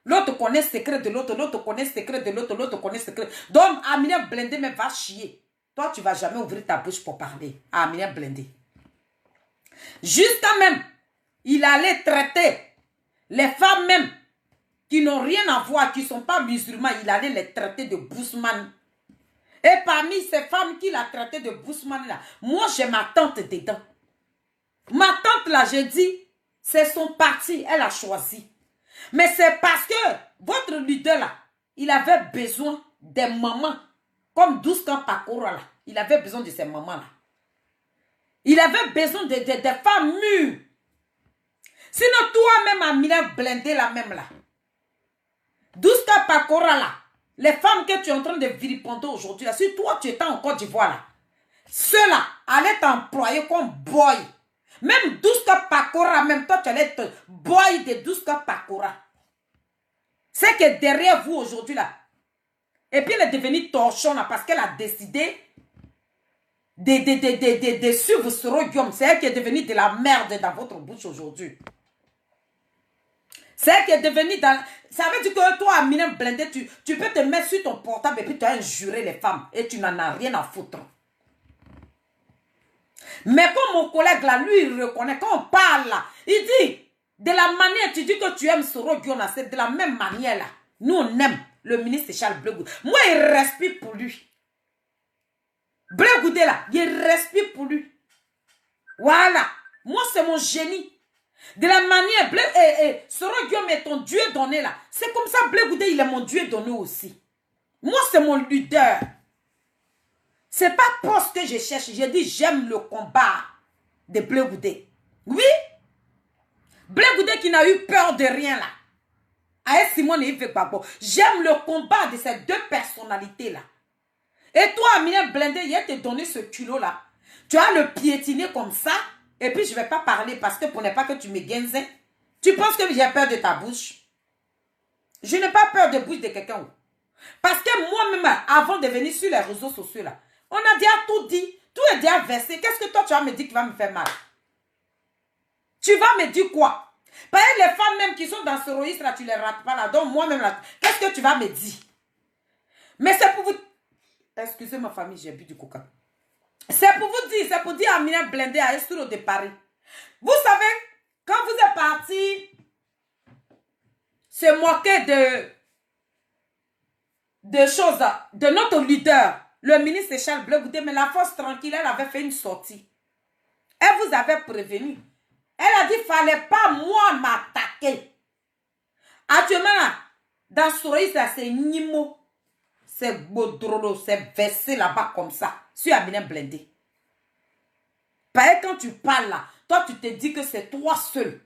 L'autre connaît le secret de l'autre, l'autre connaît le secret de l'autre, l'autre connaît le secret. Donc, Amina Blindé, mais va chier. Toi, tu ne vas jamais ouvrir ta bouche pour parler. Amina Blindé. Jusqu'à même, il allait traiter les femmes même qui n'ont rien à voir, qui ne sont pas musulmans, il allait les traiter de bousman. Et parmi ces femmes qu'il a traitées de bousman là, moi j'ai ma tante dedans. Ma tante là, j'ai dit, c'est son parti, elle a choisi. Mais c'est parce que votre leader là, il avait besoin des mamans, comme 12 ans par Cora là. Il avait besoin de ces mamans là. Il avait besoin de femmes mûres. Sinon, toi-même, Amina Blindé la même là. 12 ans par Cora là. Les femmes que tu es en train de vilipender aujourd'hui là, si toi tu étais en Côte d'Ivoire là, ceux-là allaient t'employer comme boy. Même 12 cas par Cora, même toi, tu allais être boy de 12 cas par Cora. C'est que derrière vous aujourd'hui là. Et puis elle est devenue torchon là parce qu'elle a décidé de suivre ce royaume. C'est elle qui est devenue de la merde dans votre bouche aujourd'hui. C'est elle qui est devenue dans... Ça veut dire que toi, Amina Blindé, tu peux te mettre sur ton portable et puis tu as injuré les femmes et tu n'en as rien à foutre. Mais comme mon collègue là, lui, il reconnaît, quand on parle là, il dit, de la manière, tu dis que tu aimes Soro Guiona, c'est de la même manière là. Nous, on aime le ministre Charles Blé Goudé. Moi, il respire pour lui. Blé Goudé là, il respire pour lui. Voilà. Moi, c'est mon génie. De la manière, Soro Guiona est ton Dieu donné là. C'est comme ça, Blé Goudé, il est mon Dieu donné aussi. Moi, c'est mon leader. C'est pas poste que je cherche. J'ai dit, j'aime le combat de Blé Goudé. Oui. Blé Goudé qui n'a eu peur de rien là. Avec Simone et Yves Gbagbo. J'aime le combat de ces deux personnalités là. Et toi, Amina Blindé, il a te donné ce culot là. Tu as le piétiné comme ça. Et puis je ne vais pas parler parce que pour ne pas que tu me gaines. Tu penses que j'ai peur de ta bouche? Je n'ai pas peur de bouche de quelqu'un. Parce que moi-même, avant de venir sur les réseaux sociaux là, on a déjà tout dit. Tout est déjà versé. Qu'est-ce que toi tu vas me dire qui va me faire mal? Tu vas me dire quoi? Parce que les femmes même qui sont dans ce registre là, tu les rates pas là. Donc moi-même là, qu'est-ce que tu vas me dire? Mais c'est pour vous... Excusez ma famille, j'ai bu du coca. C'est pour vous dire, c'est pour dire à Amina Blindé à Estrour de Paris. Vous savez, quand vous êtes parti se moquer de choses, de notre leader, le ministre Charles Blé Goudé, mais la force tranquille, elle avait fait une sortie. Elle vous avait prévenu. Elle a dit, il ne fallait pas moi m'attaquer. Actuellement, là, dans ce registre, c'est Nimo. C'est Bodrolo, c'est versé là-bas comme ça. Sur Amina Blindé. Parce que quand tu parles là, toi, tu te dis que c'est toi seul.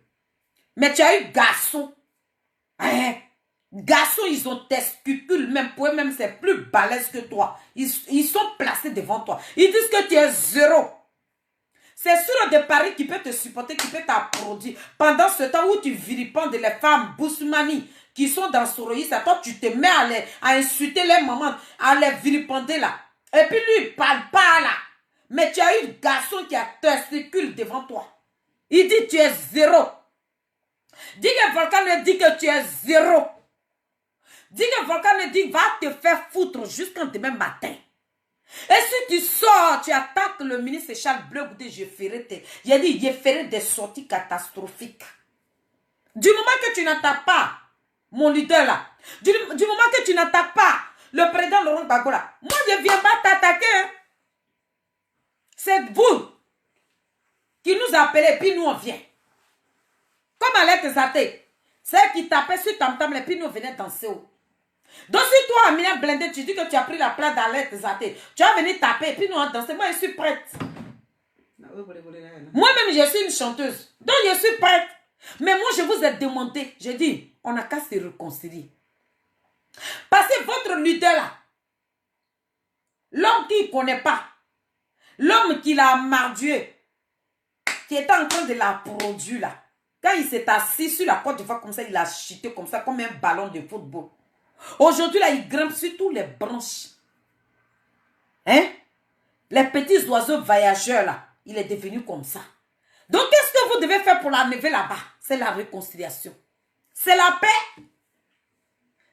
Mais tu as eu garçon. Hein? Garçons, ils ont testicules, même pour eux-mêmes, c'est plus balèze que toi. Ils sont placés devant toi. Ils disent que tu es zéro. C'est sûr de Paris qui peut te supporter, qui peut t'applaudir. Pendant ce temps où tu vilipendes les femmes Bousmani qui sont dans ce registre, toi, tu te mets à insulter les mamans, à les vilipender là. Et puis lui, il parle pas là. Mais tu as eu un garçon qui a testicule devant toi. Il dit tu es zéro. Dis que Volcan ne dit que tu es zéro. Dis que Volcan ne dit va te faire foutre jusqu'en demain matin. Et si tu sors, tu attaques le ministre Charles Blé Goudé, je ferai des sorties catastrophiques. Du moment que tu n'attaques pas mon leader là, du moment que tu n'attaques pas le président Laurent Gbagbo là, moi je ne viens pas t'attaquer. Hein. C'est vous qui nous appelez, puis nous on vient. Comme Alec Zaté, c'est elle qui tapait sur tam-tam, et puis nous venons danser. Donc si toi, Amina Blindé, tu dis que tu as pris la place d'Alec Zaté, tu vas venir taper, et puis nous on danse. Moi je suis prête. Moi-même je suis une chanteuse, donc je suis prête. Mais moi je vous ai demandé, j'ai dit, on n'a qu'à se réconcilier. Parce que votre leader là, l'homme qui ne connaît pas, l'homme qui l'a mardieu, qui est en train de la produire là, Quand il s'est assis sur la Côte d'Ivoire comme ça, il a chuté comme ça, comme un ballon de football. Aujourd'hui, là, il grimpe sur toutes les branches. Hein? Les petits oiseaux voyageurs, là, il est devenu comme ça. Donc, qu'est-ce que vous devez faire pour l'enlever là-bas? C'est la réconciliation. C'est la paix.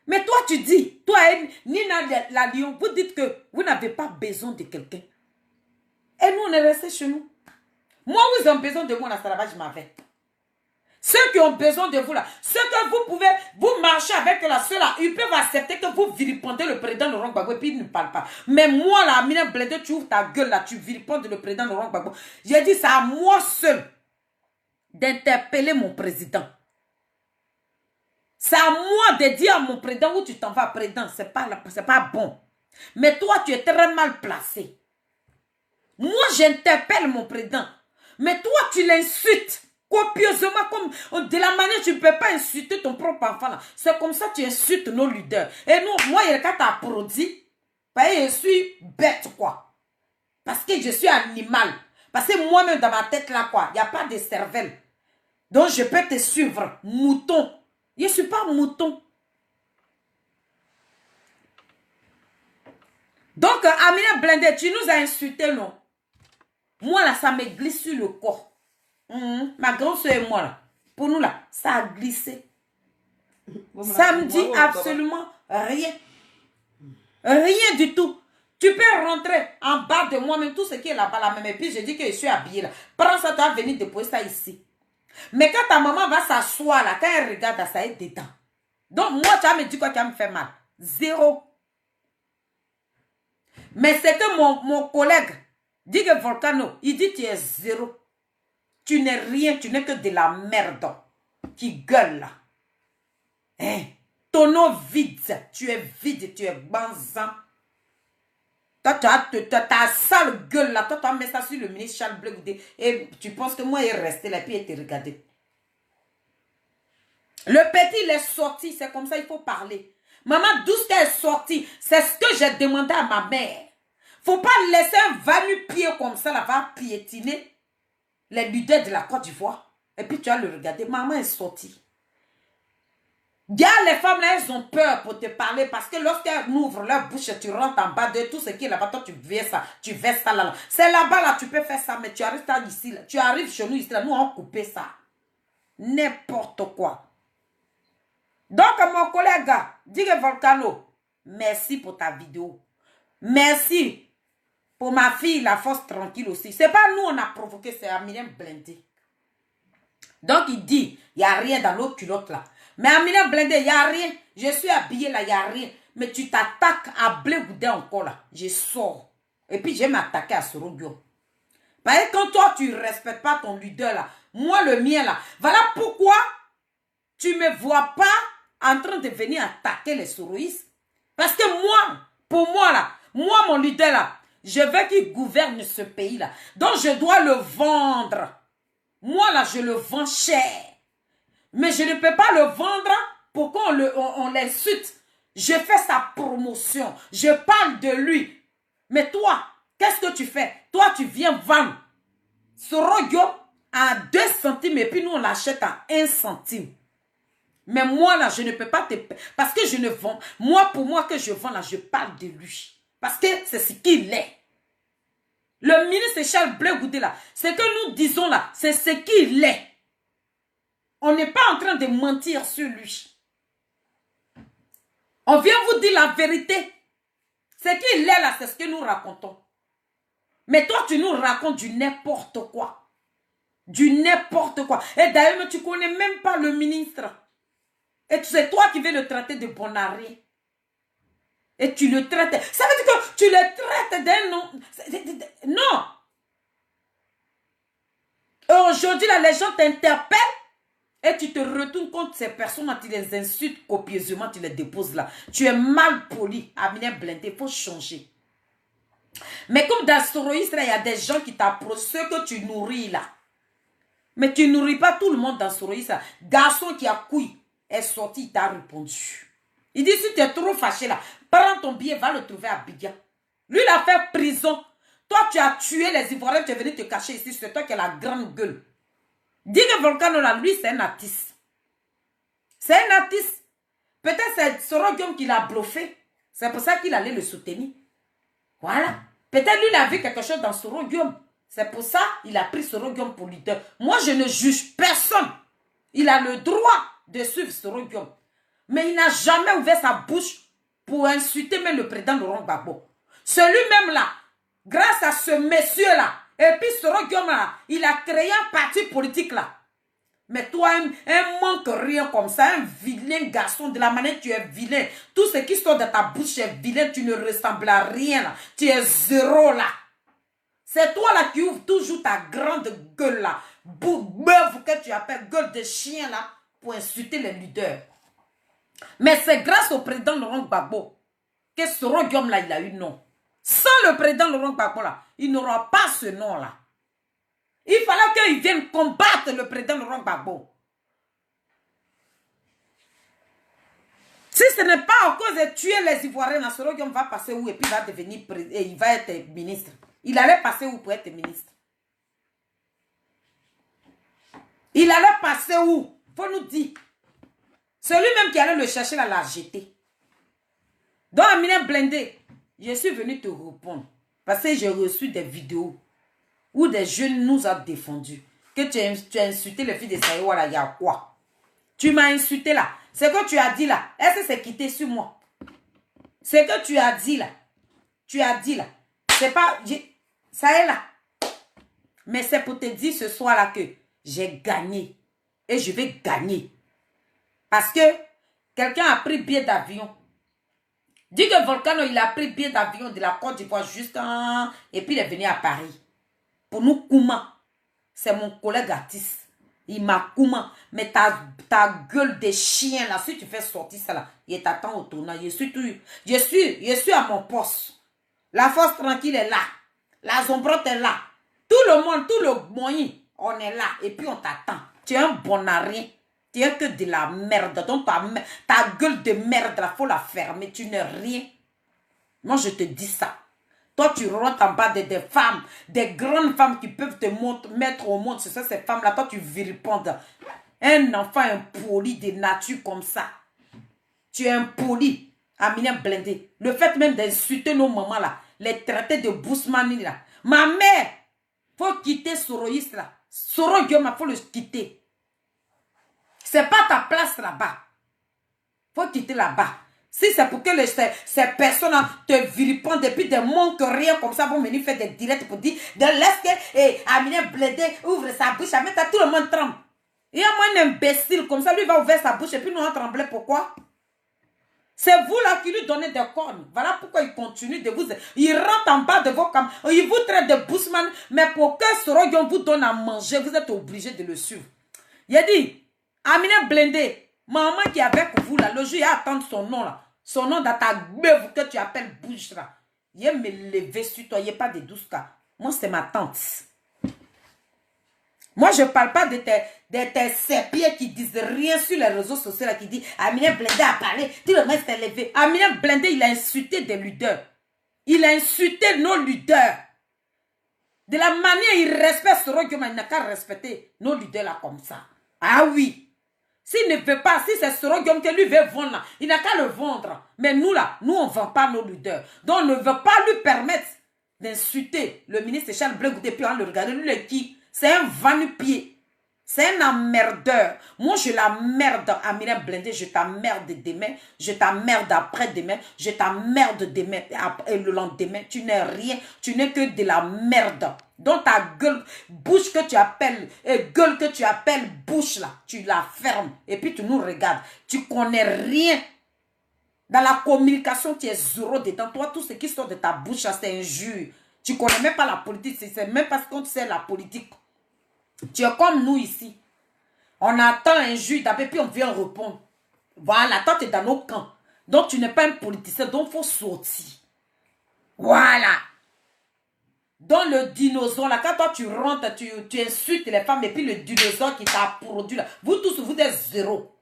Mais toi, tu dis, toi et Nina la Lion, vous dites que vous n'avez pas besoin de quelqu'un. Et nous, on est restés chez nous. Moi, vous avez besoin de moi, là, je m'en vais. Ceux qui ont besoin de vous là, ceux que vous pouvez, vous marchez avec là, ceux-là, ils peuvent accepter que vous vilipendez le président Laurent Gbagbo et puis ils ne parlent pas. Mais moi là, Amina Blende, tu ouvres ta gueule là, tu vilipendes le président Laurent Gbagbo. J'ai dit, c'est à moi seul d'interpeller mon président. C'est à moi de dire à mon président où tu t'en vas, président, c'est pas bon. Mais toi, tu es très mal placé. Moi, j'interpelle mon président. Mais toi, tu l'insultes. Copieusement, comme de la manière tu ne peux pas insulter ton propre enfant. C'est comme ça que tu insultes nos leaders. Et nous, moi, quand tu as produit, je suis bête, quoi. Parce que je suis animal. Parce que moi-même, dans ma tête, là, quoi, il n'y a pas de cervelle. Donc, je peux te suivre. Mouton. Je ne suis pas mouton. Donc, Amina Blende, tu nous as insultés, non? Moi, là, ça me glisse sur le corps. Ma grande soeur et moi, là, pour nous, là, ça a glissé. Ça me dit absolument rien. Rien du tout. Tu peux rentrer en bas de moi-même, tout ce qui est là-bas, là même. Et puis, je dis que je suis habillée là. Prends ça, tu vas venir déposer ça ici. Mais quand ta maman va s'asseoir là, quand elle regarde, ça est dedans. Donc, moi, tu vas me dire quoi qui va me faire mal? Zéro. Mais c'est que mon collègue dit que Volcano, il dit tu es zéro. Tu n'es rien, tu n'es que de la merde qui gueule là. Hein? Ton eau vide, tu es vide, tu es banzan. Toi, tu as ta sale gueule là, toi, tu as mis ça sur le ministre Charles Bleu et tu penses que moi, il est resté là, puis il te regardé. Le petit, il est sorti, c'est comme ça, il faut parler. Maman, d'où qu'elle est sortie, c'est ce que j'ai demandé à ma mère. Faut pas laisser un va-nu-pied comme ça, là, va piétiner les leaders de la Côte d'Ivoire. Et puis tu vas le regarder. Maman est sortie. Les femmes là, elles ont peur pour te parler parce que lorsqu'elles ouvrent leur bouche, tu rentres en bas de tout ce qui est là-bas. Toi, tu verses ça là. C'est là-bas là, tu peux faire ça, mais tu arrives ici là. Tu arrives chez nous ici là. Nous, on coupé ça. N'importe quoi. Donc, mon collègue, dis que Volcano, merci pour ta vidéo. Merci. Pour ma fille, la force tranquille aussi. C'est pas nous on a provoqué, c'est Amina Blende. Donc il dit, il n'y a rien dans l'autre culotte là. Mais Amina Blende, il n'y a rien. Je suis habillée là, il n'y a rien. Mais tu t'attaques à Blé Goudin encore là. Je sors. Et puis je vais m'attaquer à Sorogio. Parce que quand toi tu ne respectes pas ton leader là, moi le mien là, voilà pourquoi tu ne me vois pas en train de venir attaquer les soroïstes. Parce que moi, pour moi là, moi mon leader là, je veux qu'il gouverne ce pays-là. Donc, je dois le vendre. Moi, là, je le vends cher. Mais je ne peux pas le vendre pour qu'on l'insulte. Je fais sa promotion. Je parle de lui. Mais toi, qu'est-ce que tu fais? Toi, tu viens vendre ce royo à 2 centimes et puis nous, on l'achète à 1 centime. Mais moi, là, je ne peux pas te... Parce que je ne vends... Moi, pour moi, que je vends, là, je parle de lui. Parce que c'est ce qu'il est. Le ministre Charles Bleu Goudé là, ce que nous disons là, c'est ce qu'il est. On n'est pas en train de mentir sur lui. On vient vous dire la vérité. Ce qu'il est là, c'est ce que nous racontons. Mais toi, tu nous racontes du n'importe quoi. Du n'importe quoi. Et d'ailleurs, tu ne connais même pas le ministre. Et c'est toi qui veux le traiter de bonari. Et tu le traites. Ça veut dire que tu le traites d'un nom. Non. Aujourd'hui, là, les gens t'interpellent et tu te retournes contre ces personnes, tu les insultes copieusement, tu les déposes là. Tu es mal poli. Amina Blende, il faut changer. Mais comme dans Soroïs, il y a des gens qui t'approchent, ceux que tu nourris là. Mais tu ne nourris pas tout le monde dans Soroïs. Garçon qui a couille est sorti, il t'a répondu. Il dit, si tu es trop fâché là, prends ton billet, va le trouver à Abidjan. Lui, il a fait prison. Toi, tu as tué les Ivoiriens, tu es venu te cacher ici. C'est toi qui as la grande gueule. Dis que Volcano, là, lui, c'est un artiste. C'est un artiste. Peut-être c'est Sorogium qui l'a bluffé. C'est pour ça qu'il allait le soutenir. Voilà. Peut-être lui, il a vu quelque chose dans Sorogium. C'est pour ça qu'il a pris Sorogium pour leader. Moi, je ne juge personne. Il a le droit de suivre Sorogium. Mais il n'a jamais ouvert sa bouche pour insulter même le président Laurent Gbagbo. Celui-même là, grâce à ce monsieur-là, et puis Sorogium là, il a créé un parti politique là. Mais toi, un manque rien comme ça, un vilain garçon, de la manière que tu es vilain. Tout ce qui sort de ta bouche est vilain, tu ne ressembles à rien là. Tu es zéro là. C'est toi là qui ouvre toujours ta grande gueule là. Meuf que tu appelles gueule de chien là, pour insulter les leaders. Mais c'est grâce au président Laurent Gbagbo que Sorogium là, il a eu nom. Sans le président Laurent Gbagbo là, il n'aura pas ce nom là. Il fallait qu'il vienne combattre le président Laurent Gbagbo. Si ce n'est pas à cause de tuer les Ivoiriens, Sorogium va passer où et puis il va devenir et il va être ministre. Il allait passer où pour être ministre? Il allait passer où? Faut nous dire. Celui-même qui allait le chercher là, l'a jeté. Donc, Amina Blindé, je suis venu te répondre. Parce que j'ai reçu des vidéos où des jeunes nous ont défendus. Que tu as insulté le fils de Saïwala, il y a quoi? Tu m'as insulté là. Ce que tu as dit là, est-ce que c'est quitté sur moi? Ce que tu as dit là, c'est pas... Ça est là. Mais c'est pour te dire ce soir là que j'ai gagné. Et je vais gagner. Parce que quelqu'un a pris billet d'avion. Dis que Volcano, il a pris billet d'avion de la Côte d'Ivoire jusqu'à... Et puis il est venu à Paris. Pour nous, Kouma, c'est mon collègue artiste. Il m'a Kouma. Mais ta gueule de chien là, si tu fais sortir ça là, il t'attend au tournant. Je suis à mon poste. La force tranquille est là. La zombrotte est là. Tout le monde, tout le moyen, on est là. Et puis on t'attend. Tu es un bon à rien. Tu es que de la merde. Donc ta gueule de merde, il faut la fermer. Tu n'es rien. Moi, je te dis ça. Toi, tu rentres en bas des femmes, des grandes femmes qui peuvent te mettre au monde. C'est ça, ces femmes-là. Toi, tu vilipends. Un enfant impoli de nature comme ça. Tu es impoli. Amina Blindé. Le fait même d'insulter nos mamans là. Les traités de Bousmani là. Ma mère, faut quitter Soroïs là. Sorogium, il faut le quitter. C'est pas ta place là-bas. Faut quitter là-bas. Si c'est pour que ces personnes te vilipendent depuis des manques rien comme ça, vont venir faire des directs pour dire de l'Est que Amina Blindé ouvre sa bouche, tout le monde tremble. Il y a moins un imbécile comme ça, lui va ouvrir sa bouche et puis nous on tremblait. Pourquoi? C'est vous là qui lui donnez des cornes. Voilà pourquoi il continue de vous... Il rentre en bas de vos camps. Il vous traite de Bousman. Mais pour que Sorogium vous donne à manger, vous êtes obligé de le suivre. Il a dit, Amina Blindé, maman qui est avec vous là, le jour il a attendu son nom là. Son nom dans ta meuf que tu appelles bouche là. Il a me lever sur toi, il n'y a pas de 12 cas. Moi c'est ma tante. Moi, je ne parle pas de tes sépiers qui disent rien sur les réseaux sociaux, là, qui disent Amina Blindé a parlé, tout le monde s'est levé. Amina Blindé, il a insulté des leaders. Il a insulté nos leaders. De la manière il respecte Sorogium, il n'a qu'à respecter nos leaders là comme ça. Ah oui. S'il ne veut pas, si c'est Sorogium que lui veut vendre là, il n'a qu'à le vendre. Mais nous là, nous on ne vend pas nos leaders. Donc on ne veut pas lui permettre d'insulter le ministre Charles Blé Goudé, puis on le regarde, lui le qui. C'est un vanu-pied. C'est un emmerdeur. Moi, je l'emmerde, Amina Blindé. Je t'emmerde demain. Je t'emmerde après-demain. Je t'emmerde demain et le lendemain. Tu n'es rien. Tu n'es que de la merde. Dans ta gueule, bouche que tu appelles, et gueule que tu appelles bouche là, tu la fermes. Et puis tu nous regardes. Tu connais rien. Dans la communication, tu es zéro dedans. Toi, tout ce qui sort de ta bouche, c'est injure. Tu ne connais même pas la politique. C'est même pas ce qu'on sait la politique. Tu es comme nous ici. On attend un juge d'abord, puis on vient répondre. Voilà, toi, tu es dans nos camps. Donc, tu n'es pas un politicien, donc il faut sortir. Voilà. Dans le dinosaure, là, quand toi, tu rentres, tu insultes les femmes, et puis le dinosaure qui t'a produit, là, vous tous, vous êtes zéro.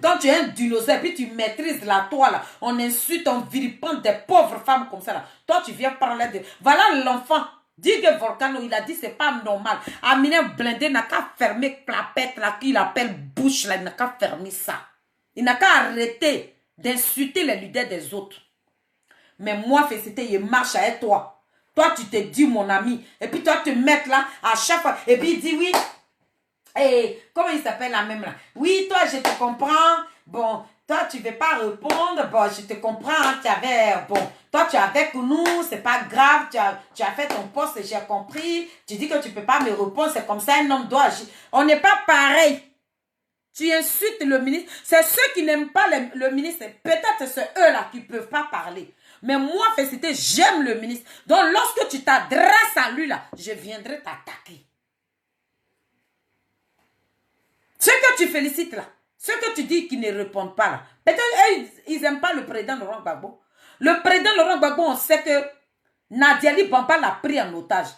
Quand tu es un dinosaure, et puis tu maîtrises la toile, on insulte, on vilipende des pauvres femmes comme ça. Là. Toi, tu viens parler de... Voilà l'enfant Digue Volcano, il a dit c'est pas normal. Amina Blindé n'a qu'à fermer clapette là, qu'il appelle bouche là, il n'a qu'à fermer ça. Il n'a qu'à arrêter d'insulter les leaders des autres. Mais moi, Félicité, il marche avec toi. Toi, tu te dis mon ami. Et puis toi, te mets là à chaque fois. Et puis il dit oui. Et comment il s'appelle la même là? Oui, toi, je te comprends. Bon, toi, tu ne veux pas répondre. Bon, je te comprends. Hein, toi, tu es avec nous. C'est pas grave. Tu as fait ton poste, j'ai compris. Tu dis que tu ne peux pas me répondre. C'est comme ça, un homme doit agir. On n'est pas pareil. Tu insultes le ministre. C'est ceux qui n'aiment pas le ministre. Peut-être c'est eux-là qui ne peuvent pas parler. Mais moi, Félicité, j'aime le ministre. Donc, lorsque tu t'adresses à lui, là, je viendrai t'attaquer. Ceux que tu félicites, là, ceux que tu dis qu'ils ne répondent pas, là, peut-être ils n'aiment pas le président Laurent Gbagbo. Le président Laurent Gbagbo, on sait que Nadiali Bamba l'a pris en otage.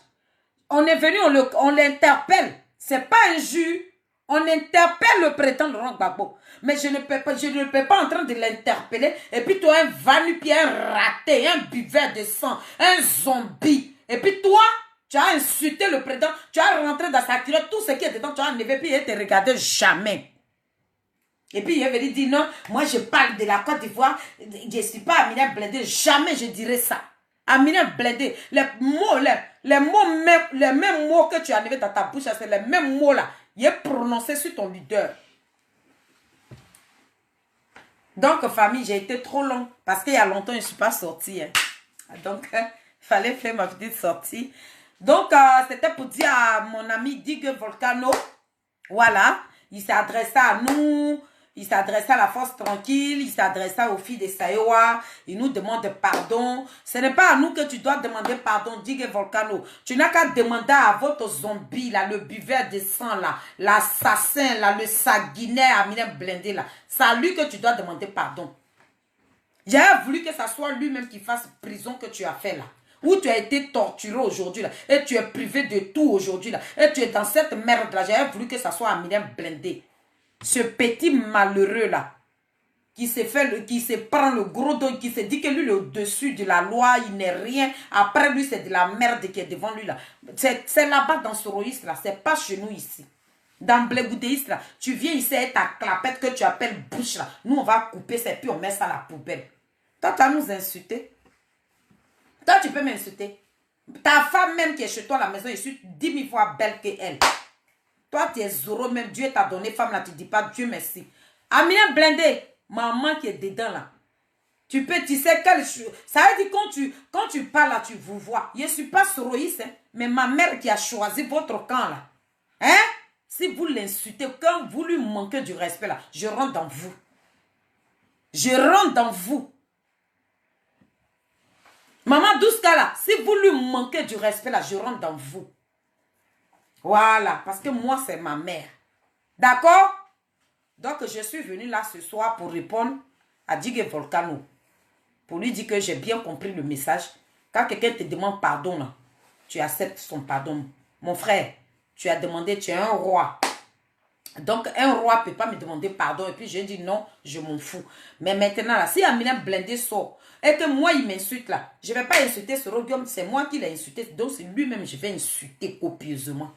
On est venu, on l'interpelle. Ce n'est pas un juge. On interpelle le président Laurent Gbagbo. Mais je ne peux pas en train de l'interpeller. Et puis toi, un vanupier, un raté, un buveur de sang, un zombie. Et puis toi, tu as insulté le président. Tu as rentré dans sa culotte. Tout ce qui est dedans, tu as enlevé. Puis il ne te regardait jamais. Et puis il est venu dire non, moi je parle de la Côte d'Ivoire. Je ne suis pas Amina Blindé. Jamais je dirais ça. Amina Blindé, les mêmes mots que tu as enlevés dans ta bouche, c'est les mêmes mots là. Il est prononcé sur ton leader. Donc, famille, j'ai été trop long. Parce qu'il y a longtemps, je ne suis pas sortie. Hein. Donc, il fallait faire ma petite sortie. Donc, c'était pour dire à mon ami Digue Volcano. Voilà. Il s'est adressé à nous. Il s'est adressé à la force tranquille. Il s'est adressé aux filles de Sayoa. Il nous demande pardon. Ce n'est pas à nous que tu dois demander pardon, Digue Volcano. Tu n'as qu'à demander à votre zombie, là, le buveur de sang, là, l'assassin, là, le sanguinaire, Amina Blindé, là. C'est à lui que tu dois demander pardon. J'ai voulu que ce soit lui-même qui fasse prison que tu as fait, là. Où tu as été torturé aujourd'hui, là. Et tu es privé de tout aujourd'hui, là. Et tu es dans cette merde, là. J'ai voulu que ce soit Amina Blindé. Ce petit malheureux là, qui se prend le gros dos, qui se dit que lui est au-dessus de la loi, il n'est rien. Après lui, c'est de la merde qui est devant lui là. C'est là-bas dans Soroïs là, c'est pas chez nous ici. Dans Blégoutéis là, tu viens ici avec ta clapette que tu appelles bouche là. Nous, on va couper ça et puis on met ça à la poubelle. Toi, tu vas nous insulter. Toi, tu peux m'insulter. Ta femme même qui est chez toi à la maison, je suis 10 000 fois belle qu'elle. Toi, tu es zéro même. Dieu t'a donné femme là, tu ne dis pas Dieu merci. Amina Blindé, maman qui est dedans là. Tu sais quelle chose. Ça veut dire quand tu parles là, tu vous vois. Je ne suis pas soroïste, hein, mais ma mère qui a choisi votre camp là. Hein? Si vous l'insultez, quand vous lui manquez du respect là, je rentre dans vous. Je rentre dans vous. Maman Douska là, si vous lui manquez du respect là, je rentre dans vous. Voilà, parce que moi, c'est ma mère. D'accord? Donc, je suis venue là ce soir pour répondre à Digue Volcano. Pour lui dire que j'ai bien compris le message. Quand quelqu'un te demande pardon, là, tu acceptes son pardon. Mon frère, tu as demandé, tu es un roi. Donc, un roi ne peut pas me demander pardon. Et puis, je dis non, je m'en fous. Mais maintenant, là, si Amina Blindé sort et que moi, il m'insulte là, je ne vais pas insulter ce Rogium, c'est moi qui l'ai insulté. Donc, c'est lui-même, je vais insulter copieusement.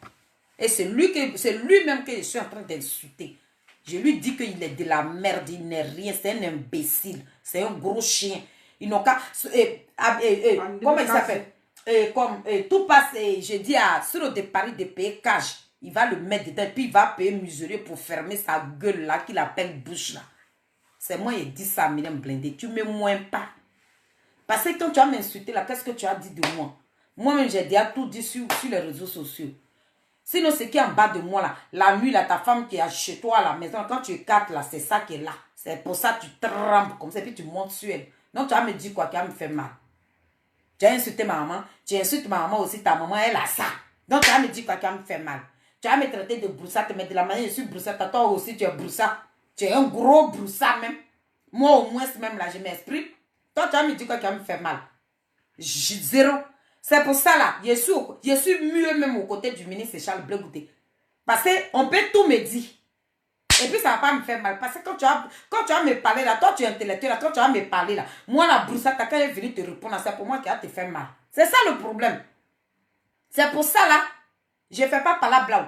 Et c'est lui-même que je suis en train d'insulter. Je lui dis qu'il est de la merde, il n'est rien, c'est un imbécile, c'est un gros chien. Ils n'ont qu'à... comment il s'appelle? Tout passe, je dis sur le départ de payer cash, il va le mettre dedans, puis il va payer musurier pour fermer sa gueule là, qu'il appelle bouche là. C'est moi qui dis ça à Amina Blindé, tu ne me moins pas. Parce que quand tu as m'insulté là, qu'est-ce que tu as dit de moi? Moi-même, j'ai déjà tout dit sur les réseaux sociaux. Sinon, ce qui est en bas de moi, là, la nuit, là, ta femme qui est chez toi à la maison, quand tu écartes, là, c'est ça qui est là. C'est pour ça que tu trembles comme ça, puis tu montes sur elle. Donc, tu vas me dire quoi, qui va me faire mal. Tu as insulté ma maman, tu insultes ma maman aussi, ta maman, elle a ça. Donc, tu vas me dire quoi, qui va me faire mal. Tu vas me traiter de broussard, mais de la manière je suis broussard, toi aussi, tu es broussard. Tu es un gros broussard même. Moi, au moins, même là, je m'exprime. Toi, tu vas me dire quoi, qui va me faire mal. Zéro. C'est pour ça là, je suis mieux même aux côtés du ministre Charles Blégouté. Parce qu'on peut tout me dire. Et puis ça ne va pas me faire mal. Parce que quand tu vas me parler là, toi tu es intellectuel là, quand tu vas me parler là, moi la broussard, quand elle est venue te répondre à ça, pour moi qui va te faire mal. C'est ça le problème. C'est pour ça là, je ne fais pas par la blague.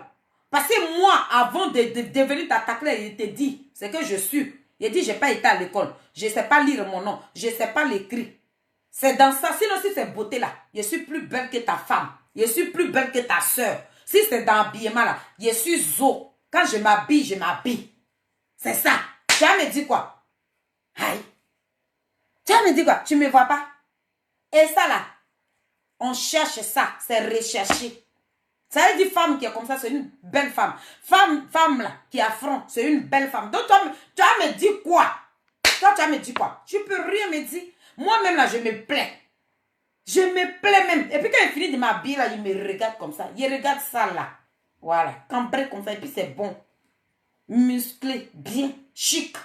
Parce que moi, avant de venir t'attaquer, il te dit, c'est que je suis. Il dit, je n'ai pas été à l'école. Je ne sais pas lire mon nom. Je ne sais pas l'écrire. C'est dans ça. Sinon, si c'est beauté là, je suis plus belle que ta femme. Je suis plus belle que ta soeur. Si c'est dans l'habillement là, je suis zo. Quand je m'habille, je m'habille. C'est ça. Tu vas me dire quoi? Aïe. Tu vas me dire quoi? Tu ne me vois pas? Et ça là, on cherche ça. C'est recherché. Ça veut dire femme qui est comme ça, c'est une belle femme. Femme là, qui affronte, c'est une belle femme. Donc toi, tu vas me dire quoi? Toi, tu vas me dire quoi? Tu peux rien me dire. Moi-même là, je me plais. Je me plais même. Et puis quand il finit de m'habiller là, il me regarde comme ça. Il regarde ça là. Voilà. Cambré comme ça. Et puis c'est bon. Musclé, bien, chic.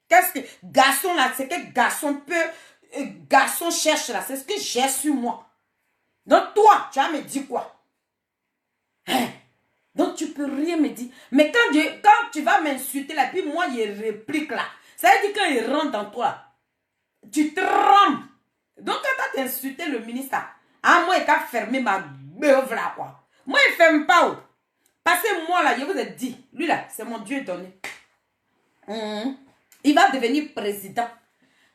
Qu'est-ce que garçon là, c'est que garçon peut, garçon cherche là. C'est ce que j'ai sur moi. Donc toi, tu vas me dire quoi? Hein? Donc tu peux rien me dire. Mais quand tu vas m'insulter là, puis moi je réplique là. Ça veut dire quand il rentre dans toi, tu trembles. Donc quand tu as insulté le ministre, moi il t'a fermé ma meuf là quoi. Moi il ne ferme pas. Oh. Parce que moi là, je vous ai dit, lui là, c'est mon Dieu donné. Il va devenir président.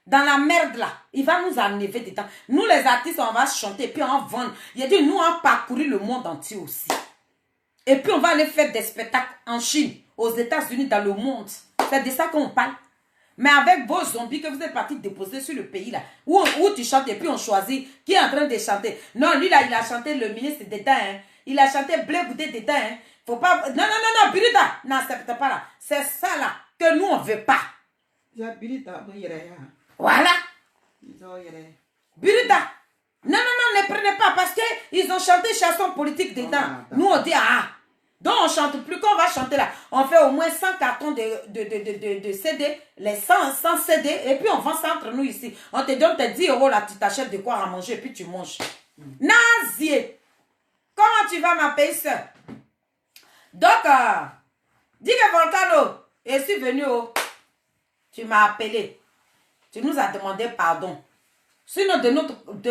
Dans la merde là, il va nous enlever dedans. Nous les artistes, on va chanter, puis on va vendre. Il a dit, nous on parcouru le monde entier aussi. Et puis on va aller faire des spectacles en Chine, aux États-Unis, dans le monde. C'est de ça qu'on parle. Mais avec vos zombies que vous êtes partis déposer sur le pays là, où tu chantes et puis on choisit qui est en train de chanter. Non, lui là, il a chanté le ministre dedans. Hein. Il a chanté Blé Goudé dedans. Hein. Faut pas... Non, Birita, n'accepte pas là. C'est ça là que nous on veut pas. Voilà. Birita. Non, ne prenez pas parce qu'ils ont chanté chanson politique dedans. Nous on dit donc on chante plus qu'on va chanter là. On fait au moins 100 cartons de CD, les 100 CD et puis on vend ça entre nous ici. On te donne tes 10 € là, tu t'achètes de quoi à manger et puis tu manges. Nazier. Comment tu vas ma pays soeur? Donc, dis que Volcano, je suis venu, tu m'as appelé. Tu nous as demandé pardon. Sinon, de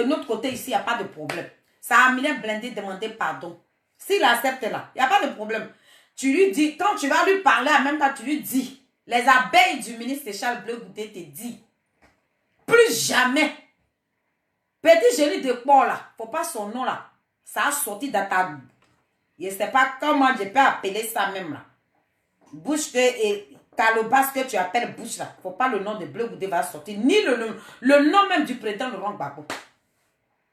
notre côté ici, il n'y a pas de problème. Ça a amené blindé demander pardon. S'il accepte là, il n'y a pas de problème. Tu lui dis, quand tu vas lui parler en même temps, tu lui dis, les abeilles du ministre Charles Blé Goudé te dit, plus jamais, petit génie de quoi là, faut pas son nom là, ça a sorti dans ta... Je ne sais pas comment je peux appeler ça même là. Bouche et calebasse que tu appelles bouche là, faut pas le nom de Blé Goudé va sortir, ni le nom même du président Laurent Gbagbo.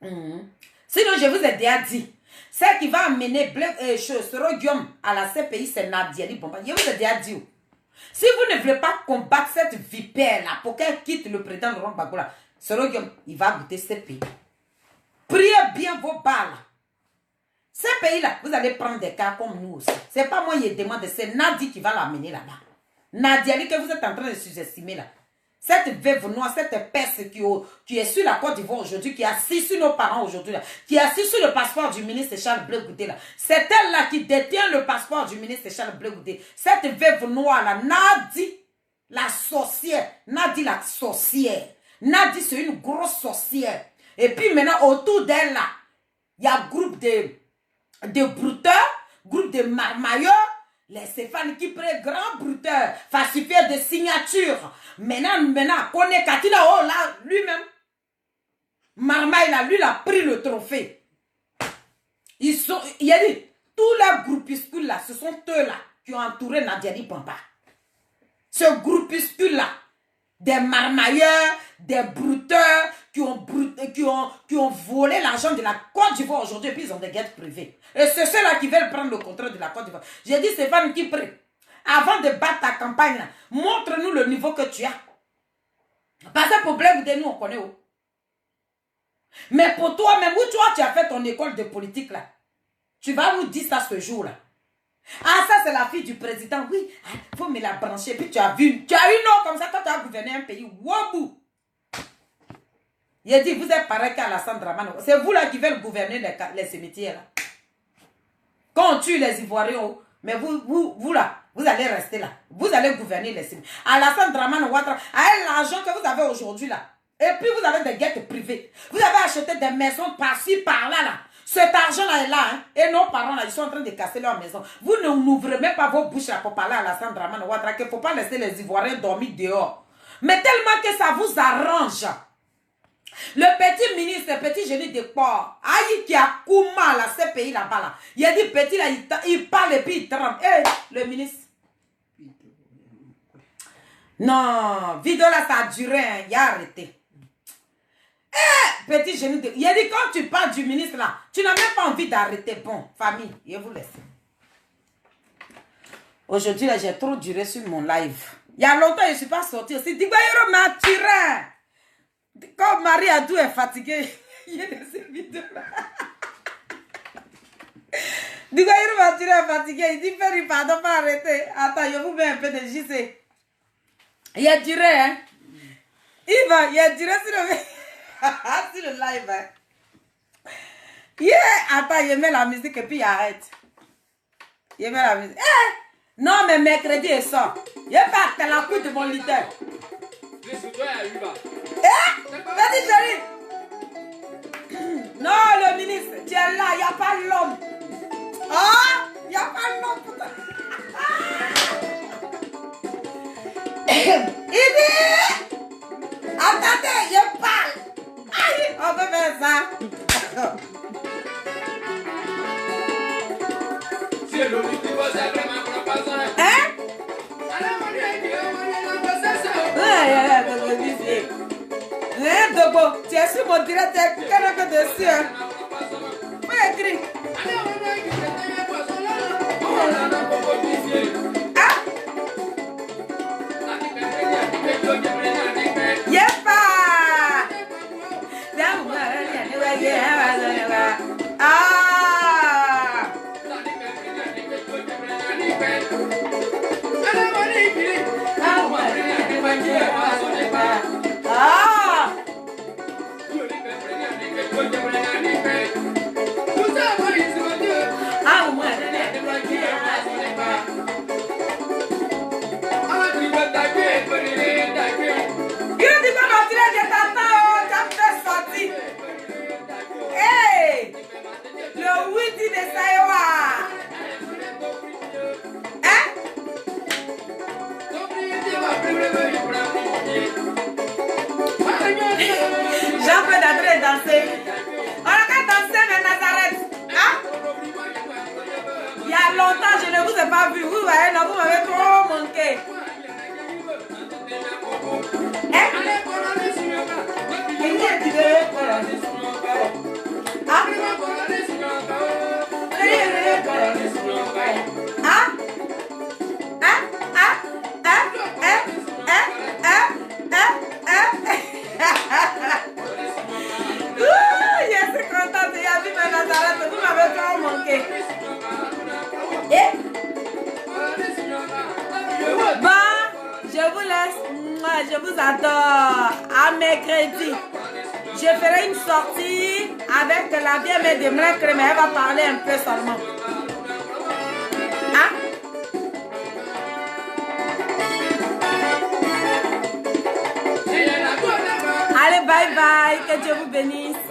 Sinon, je vous ai déjà dit, celle qui va amener Soro Guillaume à la CPI, c'est Nadiali Bomba. Je vous ai déjà dit. Si vous ne voulez pas combattre cette vipère-là pour qu'elle quitte le président Laurent Gbagbo, Soro Guillaume, il va goûter CPI. Priez bien vos balles. Ces pays-là, vous allez prendre des cas comme nous aussi. Ce n'est pas moi qui demande, c'est Nadi qui va l'amener là-bas. Nadiali que vous êtes en train de sous-estimer là. Cette veuve noire, cette Perse qui est sur la Côte d'Ivoire aujourd'hui, qui est assise sur nos parents aujourd'hui, qui est assise sur le passeport du ministre Charles Blé Goudé, c'est elle-là qui détient le passeport du ministre Charles Blé Goudé. Cette veuve noire-là, Nadi, la sorcière. Nadi, la sorcière. Nadi, c'est une grosse sorcière. Et puis maintenant, autour d'elle, là, il y a un groupe de brouteurs, groupe de marmailleurs, les Stéphane qui prennent grand brouteur, falsifieur de signature. Maintenant, qu'on est Katina, oh là, lui-même, Marmaille là, lui, il a pris le trophée. Il a dit, tous les groupuscules là, ce sont eux là qui ont entouré Nadiali Bamba. Ce groupuscule là, des marmailleurs, des brouteurs qui ont volé l'argent de la Côte d'Ivoire aujourd'hui et puis ils ont des guettes privées. Et c'est ceux-là qui veulent prendre le contrôle de la Côte d'Ivoire. J'ai dit, Stéphane Kipré, avant de battre ta campagne, montre-nous le niveau que tu as. Pas de problème de nous, on connaît où. Mais pour toi-même, où toi tu as fait ton école de politique là, tu vas nous dire ça ce jour-là. Ah, ça c'est la fille du président. Oui, il faut me la brancher. Puis tu as vu, tu as eu non comme ça quand tu as gouverné un pays. Wabou. Il a dit, vous êtes pareil qu'Alassane Dramane. C'est vous là qui veulent gouverner les cimetières là. Quand on tue les Ivoiriens, mais vous là, vous allez rester là. Vous allez gouverner les cimetières. Alassane Dramane Ouattara, avec l'argent que vous avez aujourd'hui là. Et puis vous avez des guettes privées. Vous avez acheté des maisons par-ci, par-là là. Cet argent-là est là, hein, et nos parents, là, ils sont en train de casser leur maison. Vous ne n'ouvrez même pas vos bouches là pour parler à la Sandra Man Ouattara qu'il ne faut pas laisser les Ivoiriens dormir dehors. Mais tellement que ça vous arrange. Le petit ministre, le petit génie de port, aïe qui a Kouma là, ces pays là-bas là. Il a dit petit là, il parle et puis il tremble. Eh, le ministre. Non, vidéo là, ça a duré, hein, il a arrêté. Eh, petit génie de... Il a dit quand tu parles du ministre là, tu n'as même pas envie d'arrêter. Bon, famille, je vous laisse. Aujourd'hui là, j'ai trop duré sur mon live. Il y a longtemps, je ne suis pas sortie aussi. Digbayoro m'a tiré. Quand Marie Adou est fatiguée, il y a de ces vidéos-là. Digbayoro m'a tiré, est fatigué. Il dit, Ferry, pardon, pas arrêter. Attends, je vous mets un peu de JC. Il a duré, hein. Il a duré sur le, sur le live, hein. Yeah, attends, il met la musique et puis il arrête. Il met la musique. Eh! Non, mais mercredi, il sort. Il part à la couille de mon leader. Eh? Vas-y, chérie. Non, le ministre, tu es là, il n'y a pas l'homme. Ah, il n'y a pas l'homme. Il dit, attendez, je parle. Aïe, on peut faire ça. Hein? Tu es sur mon direct, tu es carrément dessus. Oui, écrit. Ah? Yepa! Ah! Ah! Hey! Le Widi de Saïwa! Hein? Jean peut d'adresse danser. On a qu'à danser, mais Nazareth. Hein? Il y a longtemps, je ne vous ai pas vu. Vous voyez, non, vous m'avez trop manqué. Hein? Il y a du ah? Ah? Je suis contente, il y a vu ma Nazareth, vous m'avez trop manqué. Bon, je vous laisse, je vous adore. À mercredi, je ferai une sortie avec la vieille mère de Mrecre, mais elle va parler un peu seulement. Hein? Allez, bye bye, que Dieu vous bénisse.